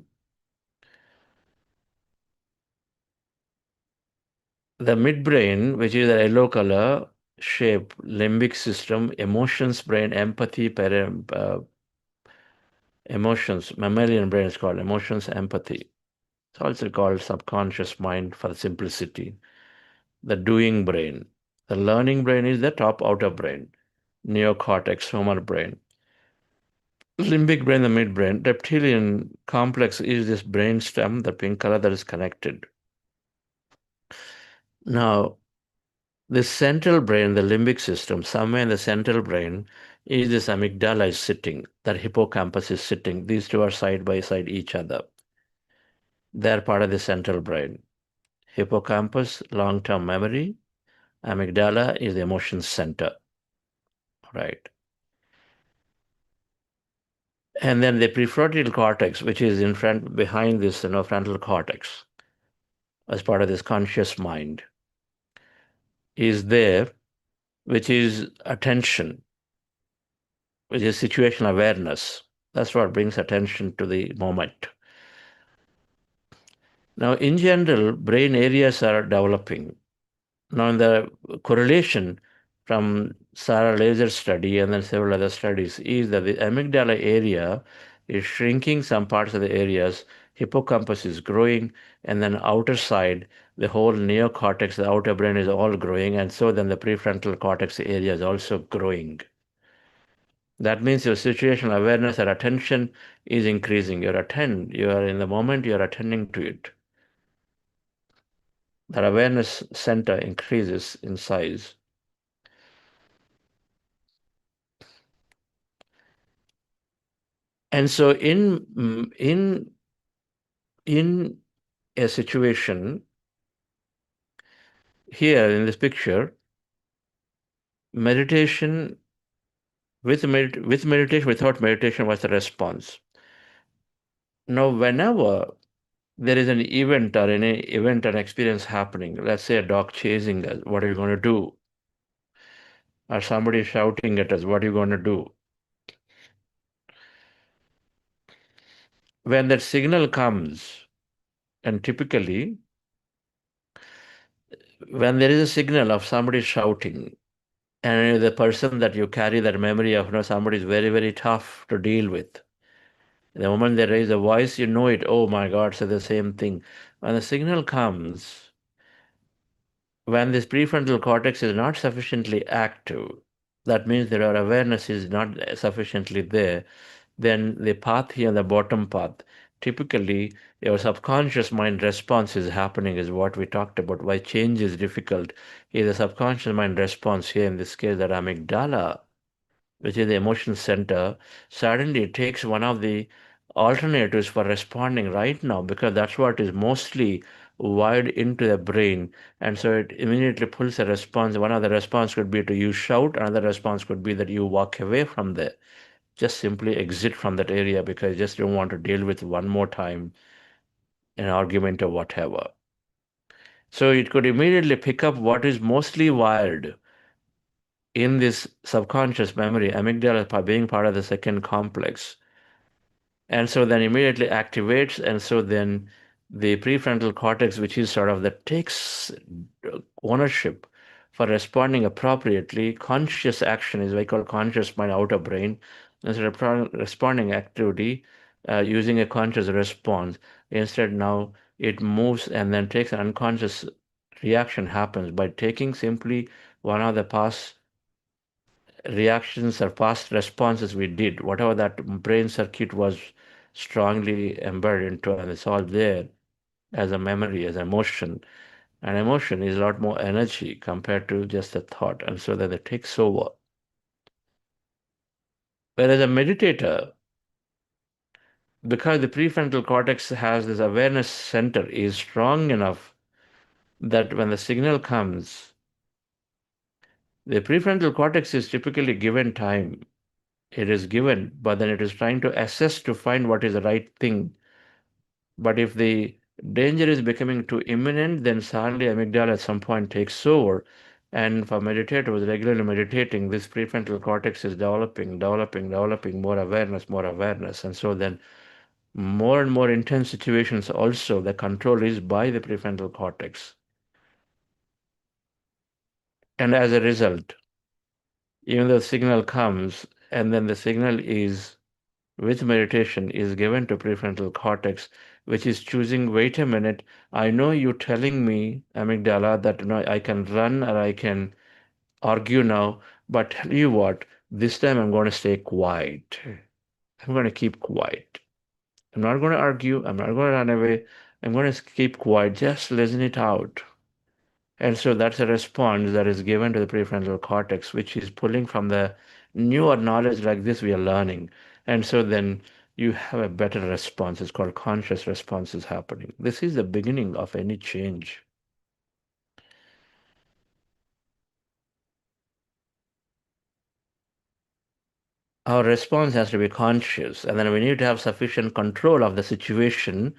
Speaker 6: The midbrain, which is a yellow color shape, limbic system, emotions brain, empathy, emotions, mammalian brain is called emotions, empathy. It's also called subconscious mind for simplicity. The doing brain. The learning brain is the top outer brain, neocortex, humor brain. Limbic brain, the midbrain. Reptilian complex is this brain stem, the pink color that is connected. Now, the central brain, the limbic system, somewhere in the central brain, is this amygdala is sitting, that hippocampus is sitting. These two are side by side each other. They're part of the central brain. Hippocampus, long-term memory. Amygdala is the emotion center, right? And then the prefrontal cortex, which is in front, behind this, frontal cortex, as part of this conscious mind, is there, which is attention, which is situational awareness. That's what brings attention to the moment. Now, in general, brain areas are developing. Now, in the correlation from Sarah Laser's study and then several other studies is that the amygdala area is shrinking some parts of the areas, hippocampus is growing, and then outer side, the whole neocortex, the outer brain is all growing, and so then the prefrontal cortex area is also growing. That means your situational awareness or attention is increasing. You are in the moment, you are attending to it. That awareness center increases in size. And so in a situation here in this picture, meditation with meditation, without meditation was the response. Now, whenever there is an event or any event or experience happening, let's say a dog chasing us, what are you going to do? Or somebody shouting at us, what are you going to do? When that signal comes, and typically when there is a signal of somebody shouting, and the person that you carry that memory of, somebody is very, very tough to deal with. The moment they raise a voice, you know it. Oh my God, so the same thing. When the signal comes, when this prefrontal cortex is not sufficiently active, that means that our awareness is not sufficiently there, then the path here, the bottom path, typically your subconscious mind response is happening, is what we talked about. Why change is difficult is the subconscious mind response here, in this case, that amygdala, which is the emotion center, suddenly takes one of the alternatives for responding right now, because that's what is mostly wired into the brain. And so it immediately pulls a response. One of the response could be to you shout, another response could be that you walk away from there. Just simply exit from that area because you just don't want to deal with one more time an argument or whatever. So it could immediately pick up what is mostly wired in this subconscious memory, amygdala being part of the second complex. And so then immediately activates, and so then the prefrontal cortex, which is sort of that takes ownership for responding appropriately. Conscious action is what I call conscious mind, outer brain. Instead of responding activity using a conscious response, instead now it moves and then takes an unconscious reaction happens by taking simply one of the past reactions or past responses we did, whatever that brain circuit was strongly embedded into, and it's all there as a memory, as emotion. And emotion is a lot more energy compared to just a thought, and so that it takes over. Whereas a meditator, because the prefrontal cortex has this awareness center, is strong enough that when the signal comes, the prefrontal cortex is typically given time. It is given, but then it is trying to assess to find what is the right thing. But if the danger is becoming too imminent, then suddenly amygdala at some point takes over. And for meditators regularly meditating, this prefrontal cortex is developing more awareness. And so then more and more intense situations also, the control is by the prefrontal cortex. And as a result, even though the signal comes, and then the signal is with meditation is given to prefrontal cortex, which is choosing, wait a minute, I know you're telling me, amygdala, that I can run or I can argue now, but tell you what, this time I'm going to stay quiet. I'm going to keep quiet. I'm not going to argue. I'm not going to run away. I'm going to keep quiet. Just listen it out. And so that's a response that is given to the prefrontal cortex, which is pulling from the newer knowledge like this we are learning. And so then you have a better response. It's called conscious response is happening. This is the beginning of any change. Our response has to be conscious, and then we need to have sufficient control of the situation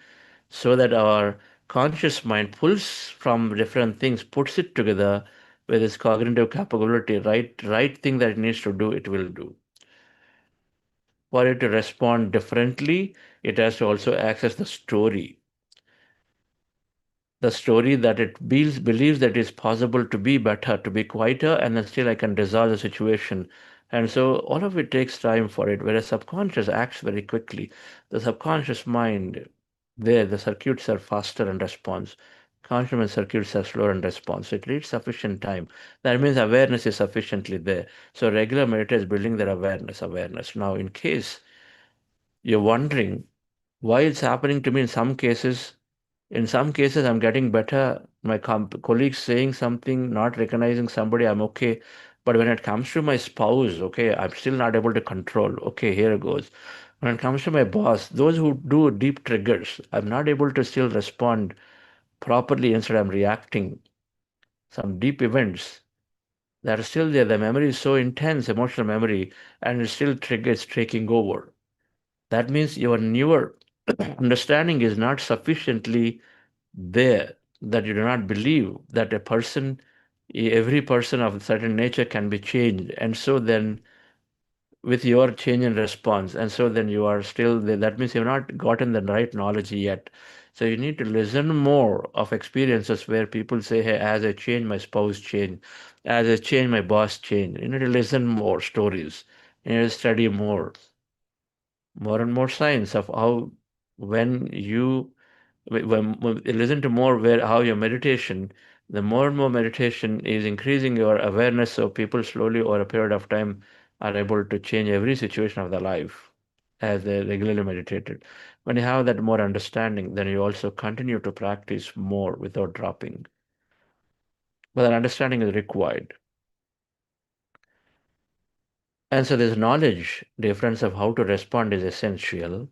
Speaker 6: so that our conscious mind pulls from different things, puts it together with its cognitive capability, right thing that it needs to do, it will do. For it to respond differently, it has to also access the story that it believes that it's possible to be better, to be quieter, and then still I can resolve the situation. And so all of it takes time for it, whereas subconscious acts very quickly. The subconscious mind, there, the circuits are faster in response. Conscious mind circuits are slower in response. So it needs sufficient time. That means awareness is sufficiently there. So regular meditators building their awareness. Now, in case you're wondering why it's happening to me in some cases I'm getting better. My colleagues saying something, not recognizing somebody, I'm okay. But when it comes to my spouse, okay, I'm still not able to control. Okay, here it goes. When it comes to my boss, those who do deep triggers, I'm not able to still respond properly. Instead, I'm reacting. Some deep events that are still there. The memory is so intense, emotional memory, and it still triggers taking over. That means your newer understanding is not sufficiently there, that you do not believe that every person of a certain nature can be changed. And so then with your change in response, and so then you are still there. That means you've not gotten the right knowledge yet. So you need to listen more of experiences where people say, hey, as I change, my spouse changed. As I change, my boss changed. You need to listen more stories. You need to study more and more science of how when you when you listen to more where how your meditation, the more and more meditation is increasing your awareness, so people slowly over a period of time are able to change every situation of their life as they regularly meditated. When you have that more understanding, then you also continue to practice more without dropping. But that understanding is required. And so this knowledge difference of how to respond is essential.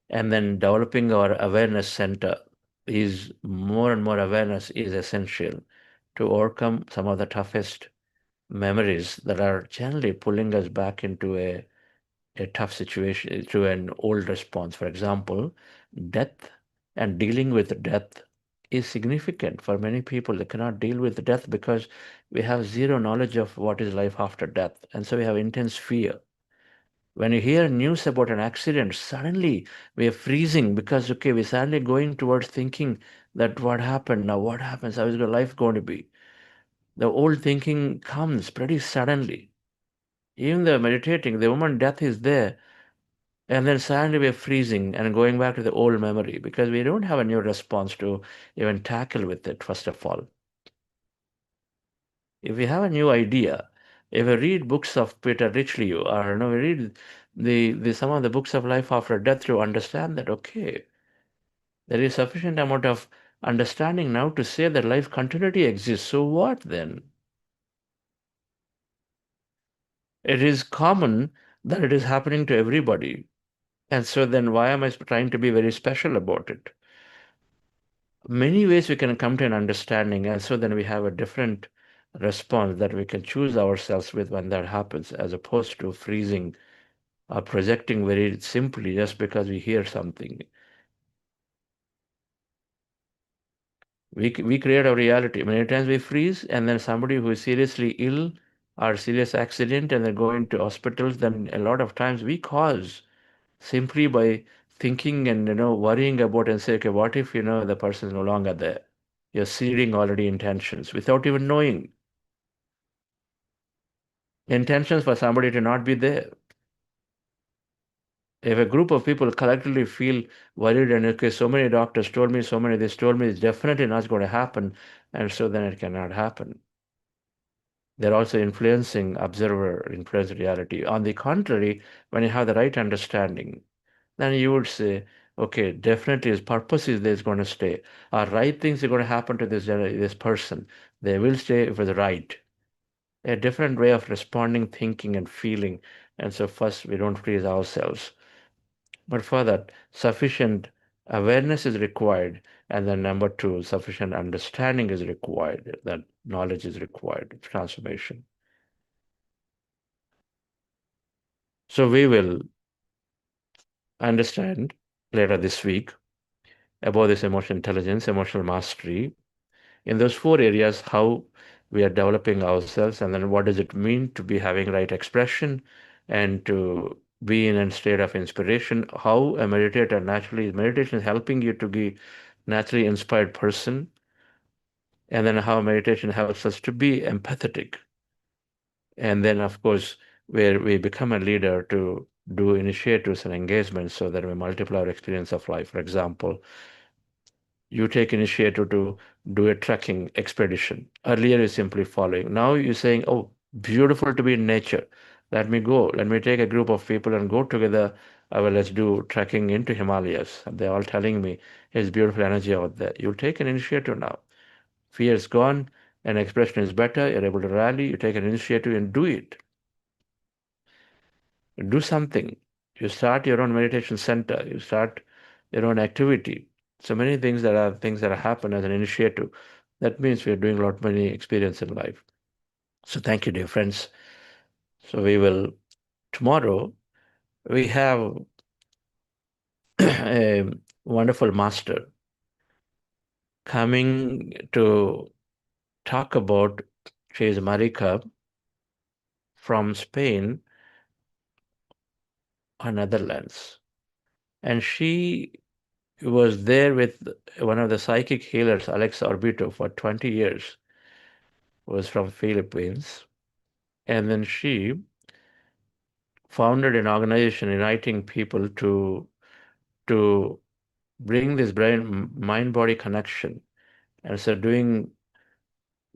Speaker 6: And then developing our awareness center is more and more awareness is essential to overcome some of the toughest memories that are generally pulling us back into a tough situation, to an old response. For example, death and dealing with death is significant for many people. They cannot deal with death because we have zero knowledge of what is life after death. And so we have intense fear. When you hear news about an accident, suddenly we are freezing because, okay, we're suddenly going towards thinking that what happened now, what happens, how is your life going to be? The old thinking comes pretty suddenly. Even the meditating, the moment death is there, and then suddenly we're freezing and going back to the old memory because we don't have a new response to even tackle with it, first of all. If we have a new idea, if we read books of Peter Richelieu, or we read the some of the books of life after death to understand that, okay, there is sufficient amount of understanding now to say that life continuity exists. So what then? It is common that it is happening to everybody. And so then why am I trying to be very special about it? Many ways we can come to an understanding, and so then we have a different response that we can choose ourselves with when that happens, as opposed to freezing or projecting very simply just because we hear something. We create our reality. Many times we freeze, and then somebody who is seriously ill or serious accident and they're going to hospitals, then a lot of times we cause simply by thinking and worrying about and say, okay, what if the person is no longer there? You're seeding already intentions without even knowing. Intentions for somebody to not be there. If a group of people collectively feel worried and, okay, so many doctors told me, so many this told me, it's definitely not going to happen, and so then it cannot happen. They're also influencing observer, influence reality. On the contrary, when you have the right understanding, then you would say, okay, definitely his purpose is there's going to stay. Or right things are going to happen to this person. They will stay if it's right. A different way of responding, thinking, and feeling. And so first, we don't freeze ourselves. But for that, sufficient awareness is required. And then number two, sufficient understanding is required. That knowledge is required, transformation. So we will understand later this week about this emotional intelligence, emotional mastery. In those four areas, how we are developing ourselves, and then what does it mean to be having right expression and to be in a state of inspiration, how a meditator naturally, meditation is helping you to be naturally inspired person, and then how meditation helps us to be empathetic. And then, of course, where we become a leader to do initiatives and engagements so that we multiply our experience of life. For example, you take initiative to do a trekking expedition. Earlier, you're simply following. Now you're saying, oh, beautiful to be in nature. Let me go. Let me take a group of people and go together. Well, let's do trekking into Himalayas. And they're all telling me, there's beautiful energy out there. You'll take an initiative now. Fear is gone, and expression is better. You're able to rally. You take an initiative and do it. Do something. You start your own meditation center. You start your own activity. So many things that happen as an initiative. That means we are doing a lot many experience in life. So thank you, dear friends. So we will tomorrow we have a wonderful master coming to talk about. She is Marika from Spain or Netherlands, and she was there with one of the psychic healers, Alex Orbito, for 20 years, was from Philippines. And then she founded an organization uniting people to bring this brain mind body connection. And so doing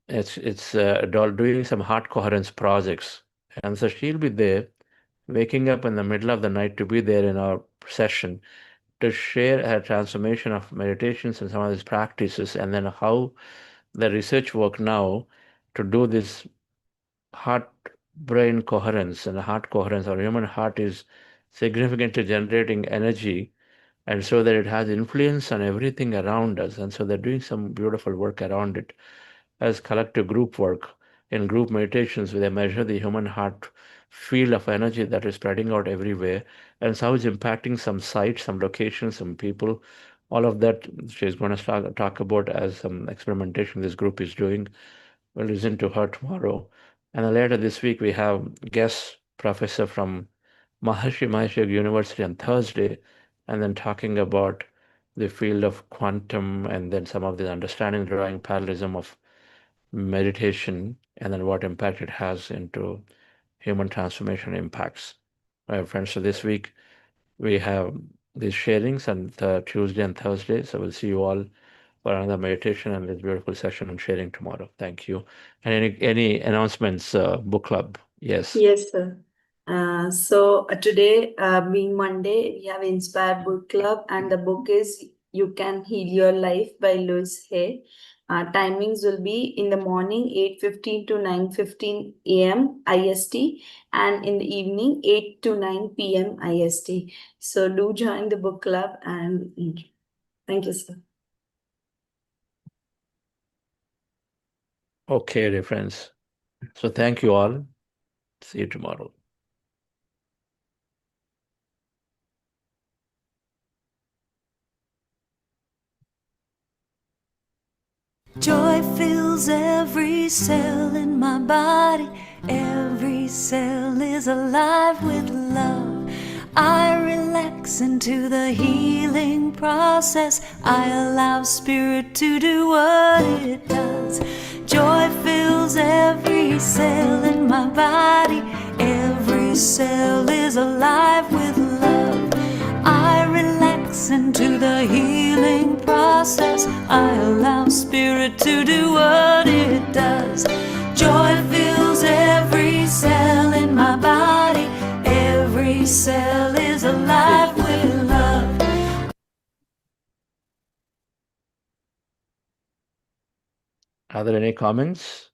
Speaker 6: doing some heart coherence projects. And so she'll be there, waking up in the middle of the night to be there in our session to share her transformation of meditations and some of these practices, and then how the research work now to do this heart brain coherence. And the heart coherence, our human heart is significantly generating energy, and so that it has influence on everything around us. And so they're doing some beautiful work around it as collective group work in group meditations, where they measure the human heart field of energy that is spreading out everywhere, and so it's impacting some sites, some locations, some people All of that she's going to talk about as some experimentation this group is doing. We'll listen to her tomorrow. And then later this week, we have guest professor from Maharishi Mahesh Yogi University on Thursday, and then talking about the field of quantum and then some of the understanding drawing parallelism of meditation and then what impact it has into human transformation impacts. All right, friends, so this week we have these sharings on Tuesday and Thursday. So we'll see you all for another meditation and this beautiful session on sharing tomorrow. Thank you. And any announcements, book club? Yes.
Speaker 5: Yes, sir. So today, being Monday, we have Inspire Book Club, and the book is You Can Heal Your Life by Louise Hay. Timings will be in the morning 8:15 to 9:15 a.m. IST, and in the evening 8 to 9 p.m. IST. So do join the book club, and thank you, sir.
Speaker 6: Okay, dear friends. So thank you all. See you tomorrow.
Speaker 7: Joy fills every cell in my body. Every cell is alive with love. I relax into the healing process. I allow spirit to do what it does. Joy fills every cell in my body. Every cell is alive with love. I relax into the healing process. I allow spirit to do what it does. Joy fills every cell in my body. Every cell is alive with love.
Speaker 6: Are there any comments?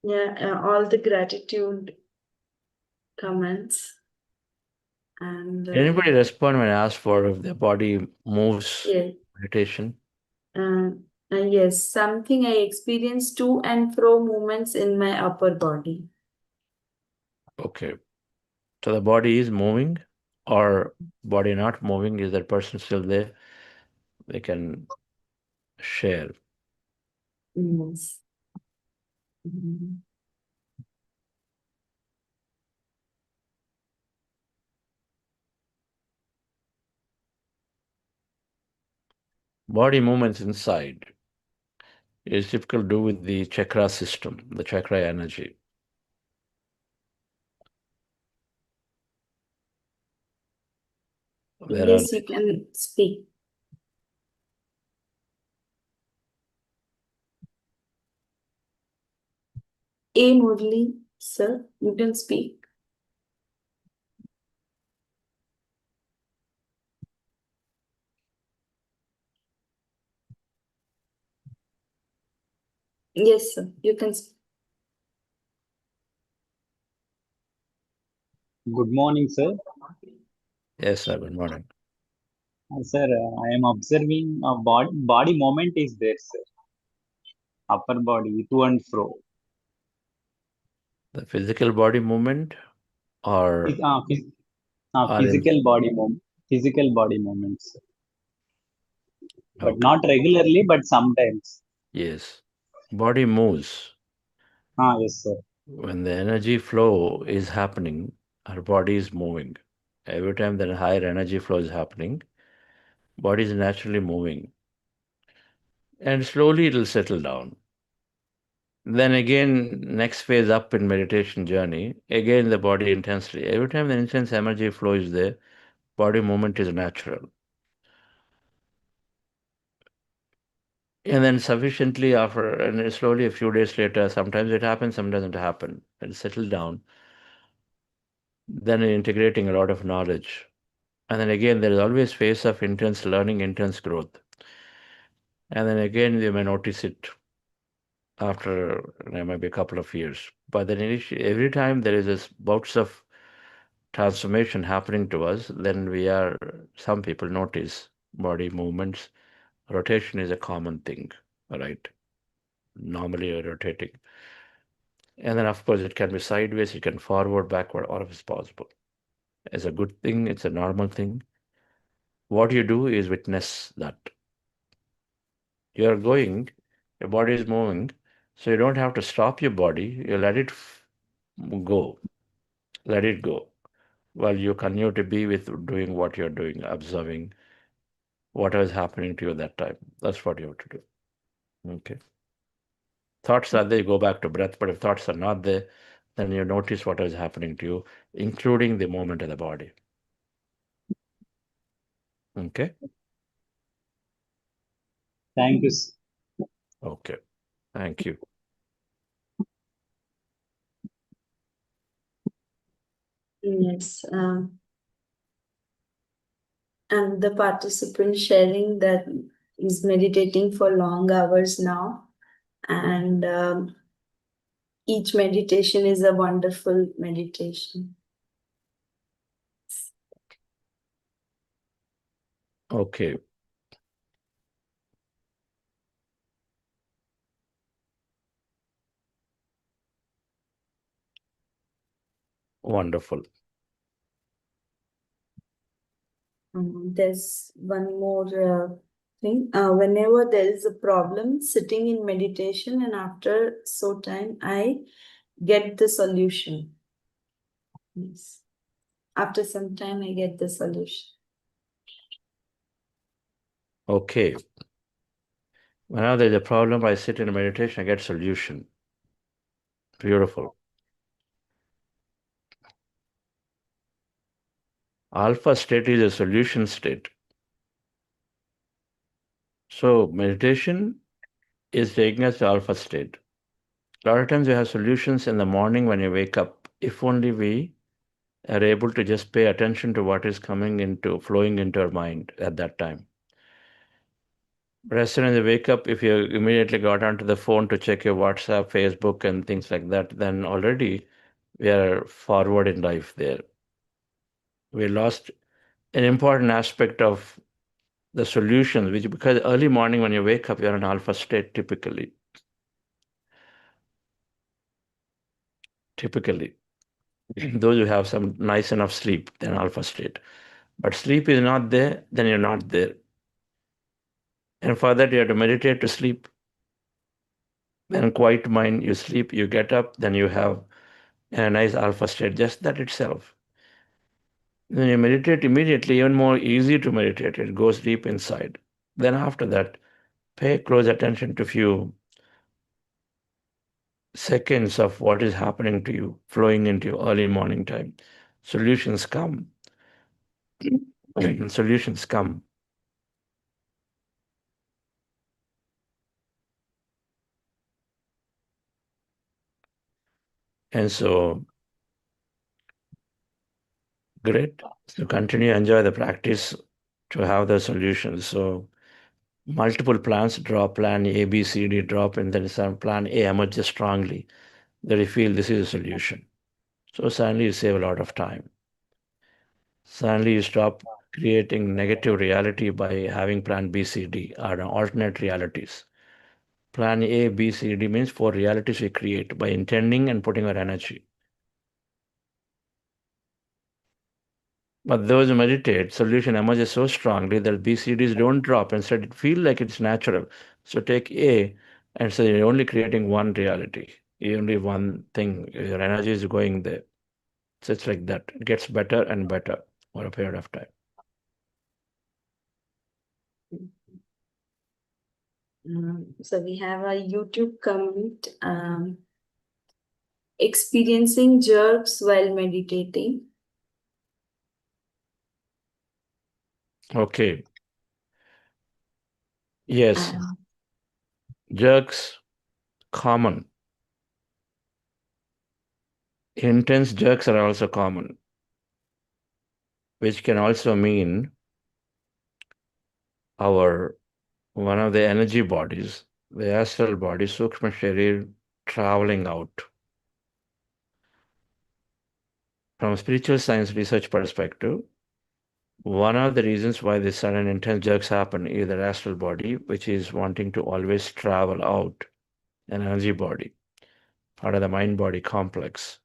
Speaker 5: Yeah, all the gratitude comments. And
Speaker 6: Anybody respond when I ask for if their body moves
Speaker 5: yeah.
Speaker 6: meditation?
Speaker 5: Yes, something I experience to and fro movements in my upper body.
Speaker 6: Okay. So the body is moving or body not moving? Is that person still there? They can share.
Speaker 5: Yes. Mhm.
Speaker 6: Body movements inside is difficult to do with the chakra system, the chakra energy. There
Speaker 5: Yes, you can speak. A. Murli, sir, you can speak. Yes, sir, you can speak.
Speaker 8: Good morning, sir.
Speaker 6: Yes, sir. Good morning.
Speaker 8: Sir, I am observing a body movement is there, sir. Upper body to and fro.
Speaker 6: The physical body movement or
Speaker 8: Phys- uh, phys-
Speaker 6: or in,
Speaker 8: physical body movements, but
Speaker 6: okay.
Speaker 8: not regularly, but sometimes.
Speaker 6: Yes. Body moves.
Speaker 8: Yes, sir.
Speaker 6: When the energy flow is happening, our body is moving. Every time that higher energy flow is happening, body is naturally moving. And slowly it'll settle down. Then again, next phase up in meditation journey, again the body intensely. Every time the intense energy flow is there, body movement is natural. And then sufficiently after, and slowly a few days later, sometimes it happens, sometimes it doesn't happen. It'll settle down. Then integrating a lot of knowledge. And then again, there is always phase of intense learning, intense growth. And then again, you may notice it after maybe a couple of years. But then every time there is this bouts of transformation happening to us, then some people notice body movements. Rotation is a common thing, right? Normally you're rotating. And then, of course, it can be sideways, it can forward, backward, all of it's possible. It's a good thing, it's a normal thing. What you do is witness that. You're going, your body is moving, so you don't have to stop your body. You let it go. Let it go. While you continue to be with doing what you're doing, observing whatever is happening to you at that time. That's what you have to do. Okay. Thoughts are there, you go back to breath, but if thoughts are not there, then you notice what is happening to you, including the movement of the body. Okay.
Speaker 8: Thank you.
Speaker 6: Okay. Thank you.
Speaker 5: Yes. And the participant sharing that is meditating for long hours now. And each meditation is a wonderful meditation.
Speaker 6: Okay. Wonderful.
Speaker 5: There's one more thing. Whenever there is a problem, sitting in meditation, and after so time, I get the solution. Yes. After some time, I get the solution.
Speaker 6: Okay. Whenever there's a problem, I sit in a meditation, I get solution. Beautiful. Alpha state is a solution state. So meditation is taking us to alpha state. A lot of times we have solutions in the morning when you wake up. If only we are able to just pay attention to what is flowing into our mind at that time. But as soon as you wake up, if you immediately got onto the phone to check your WhatsApp, Facebook, and things like that, then already we are forward in life there. We lost an important aspect of the solutions, which because early morning when you wake up, you're in alpha state typically. Those who have some nice enough sleep, then alpha state. But sleep is not there, then you're not there. And for that, you have to meditate to sleep. Then quiet mind, you sleep, you get up, then you have a nice alpha state, just that itself. Then you meditate immediately, even more easy to meditate. It goes deep inside. Then after that, pay close attention to few seconds of what is happening to you, flowing into your early morning time. Solutions come. Solutions come. And so, great. So continue, enjoy the practice to have the solutions. So multiple plans drop, plan A, B, C, D drop, and then some plan A emerges strongly that you feel this is a solution. So suddenly you save a lot of time. Suddenly you stop creating negative reality by having plan B, C, D or alternate realities. Plan A, B, C, D means 4 realities we create by intending and putting our energy. But those who meditate, solution emerges so strongly that BCDs don't drop. Instead, it feels like it's natural. So take A, and so you're only creating one reality, only one thing. Your energy is going there. So it's like that. It gets better and better over a period of time.
Speaker 5: So we have a YouTube comment. Experiencing jerks while meditating.
Speaker 6: Okay. Yes. Jerks, common. Intense jerks are also common, which can also mean one of the energy bodies, the astral body, Sukshma Sharir, traveling out. From a spiritual science research perspective, one of the reasons why these sudden intense jerks happen is the astral body, which is wanting to always travel out, an energy body, part of the mind-body complex,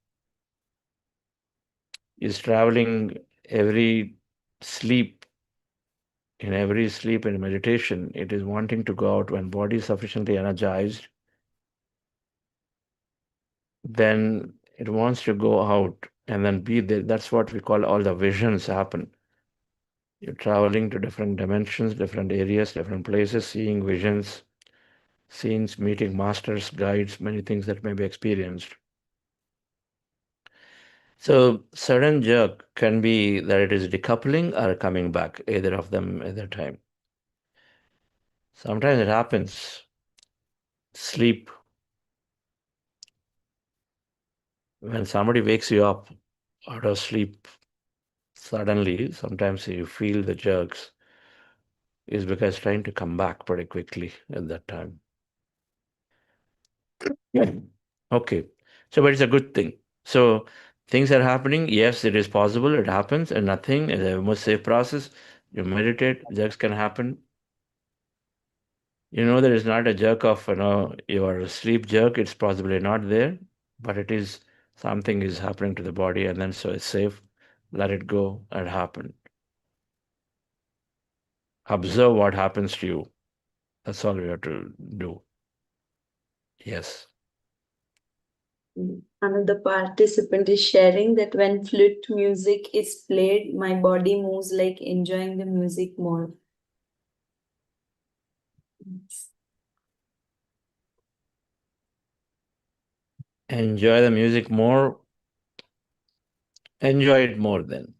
Speaker 6: is traveling every sleep, in every sleep and meditation, it is wanting to go out when body is sufficiently energized, then it wants to go out and then be there. That's what we call all the visions happen. You're traveling to different dimensions, different areas, different places, seeing visions, scenes, meeting masters, guides, many things that may be experienced. So sudden jerk can be that it is decoupling or coming back, either of them at a time. Sometimes it happens. Sleep. When somebody wakes you up out of sleep, suddenly, sometimes you feel the jerks, is because trying to come back pretty quickly at that time. Yeah. Okay. So, but it's a good thing. So, things are happening. Yes, it is possible. It happens, and nothing is a most safe process. You meditate, jerks can happen. You know, there is not a jerk of, your sleep jerk. It's possibly not there, but it is something is happening to the body, and then so it's safe. Let it go and happen. Observe what happens to you. That's all we have to do. Yes.
Speaker 5: Another participant is sharing that when flute music is played, my body moves like enjoying the music more.
Speaker 6: Enjoy the music more. Enjoy it more then.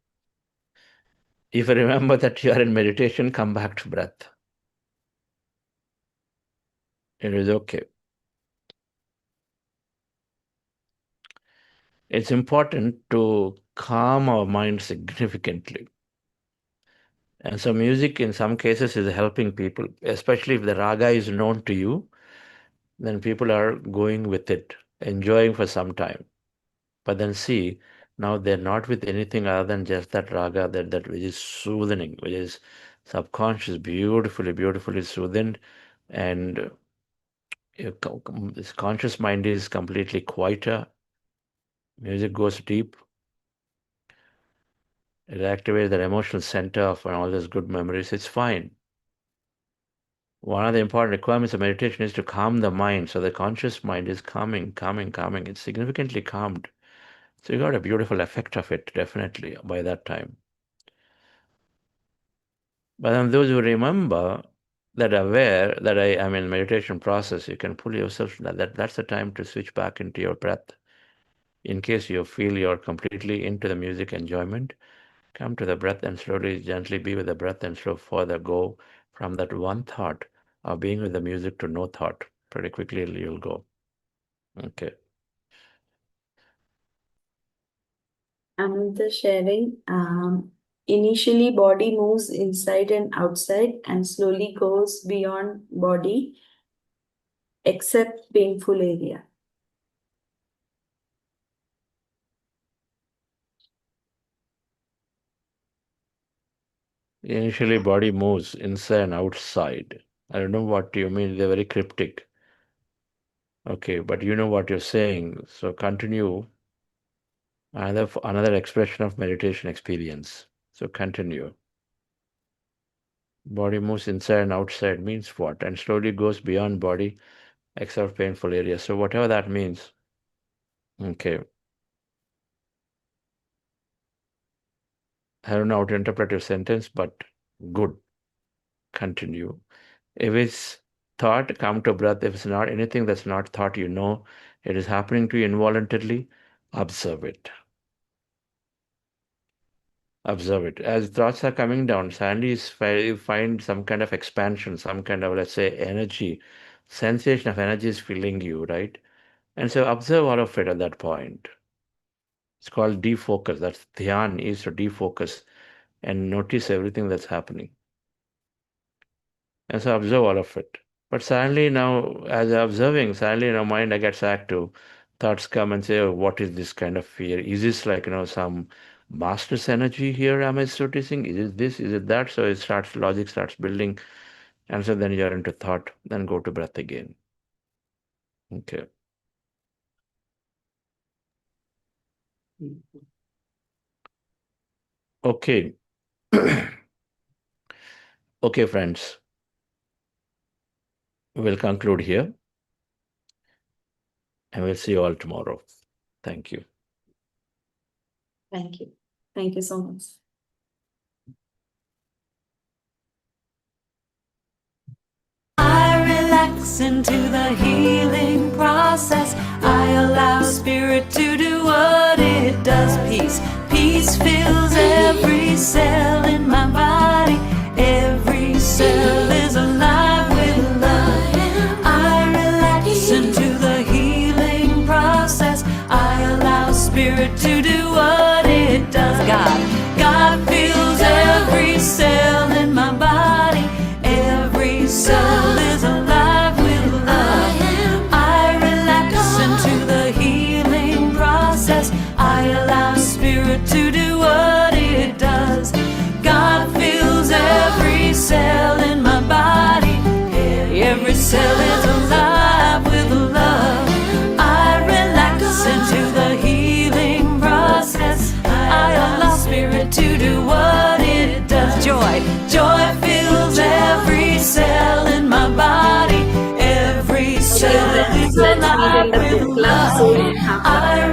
Speaker 6: If you remember that you are in meditation, come back to breath. It is okay. It's important to calm our mind significantly. And so music in some cases is helping people, especially if the raga is known to you, then people are going with it, enjoying for some time. But then see, now they're not with anything other than just that raga, that which is soothing, which is subconscious, beautifully soothed, and this conscious mind is completely quieter. Music goes deep. It activates the emotional center of all those good memories. It's fine. One of the important requirements of meditation is to calm the mind. So the conscious mind is calming. It's significantly calmed. So you got a beautiful effect of it, definitely, by that time. But then those who remember, that aware that I am in meditation process, you can pull yourself, that's the time to switch back into your breath. In case you feel you're completely into the music enjoyment, come to the breath and slowly, gently be with the breath and slow further go from that one thought of being with the music to no thought. Pretty quickly you'll go. Okay.
Speaker 5: Another sharing, initially body moves inside and outside and slowly goes beyond body except painful area.
Speaker 6: Initially, body moves inside and outside. I don't know what you mean. They're very cryptic. Okay, but you know what you're saying. So continue. Another expression of meditation experience. So continue. Body moves inside and outside means what? And slowly goes beyond body, except painful areas. So whatever that means. Okay. I don't know how to interpret your sentence, but good. Continue. If it's thought, come to breath. If it's not anything that's not thought, it is happening to you involuntarily, observe it. Observe it. As thoughts are coming down, suddenly you find some kind of expansion, some kind of, let's say, energy, sensation of energy is filling you, right? And so observe all of it at that point. It's called defocus. That's dhyan, is to defocus and notice everything that's happening. And so observe all of it. But suddenly now, as I'm observing, suddenly mind gets active. Thoughts come and say, oh, what is this kind of fear? Is this like, some master's energy here am I noticing? Is it this? Is it that? So logic starts building. And so then you're into thought, then go to breath again. Okay. Okay. Okay, friends. We'll conclude here and we'll see you all tomorrow. Thank you.
Speaker 5: Thank you. Thank you so much.
Speaker 7: I relax into the healing process. I allow spirit to do what it does. Peace fills every cell in my body. Every cell is alive with love. I relax into the healing process. I allow spirit to do what it does. God fills every cell in my body. Every cell is alive with love. I relax into the healing process. I allow spirit to do what it does. God fills every cell in my body. Every cell is alive with love. I relax into the healing process. I allow spirit to do what it does. Joy fills every cell in my body. Every cell is
Speaker 5: Let's meet in
Speaker 7: alive
Speaker 5: the
Speaker 7: with
Speaker 5: book club soon.
Speaker 7: love. I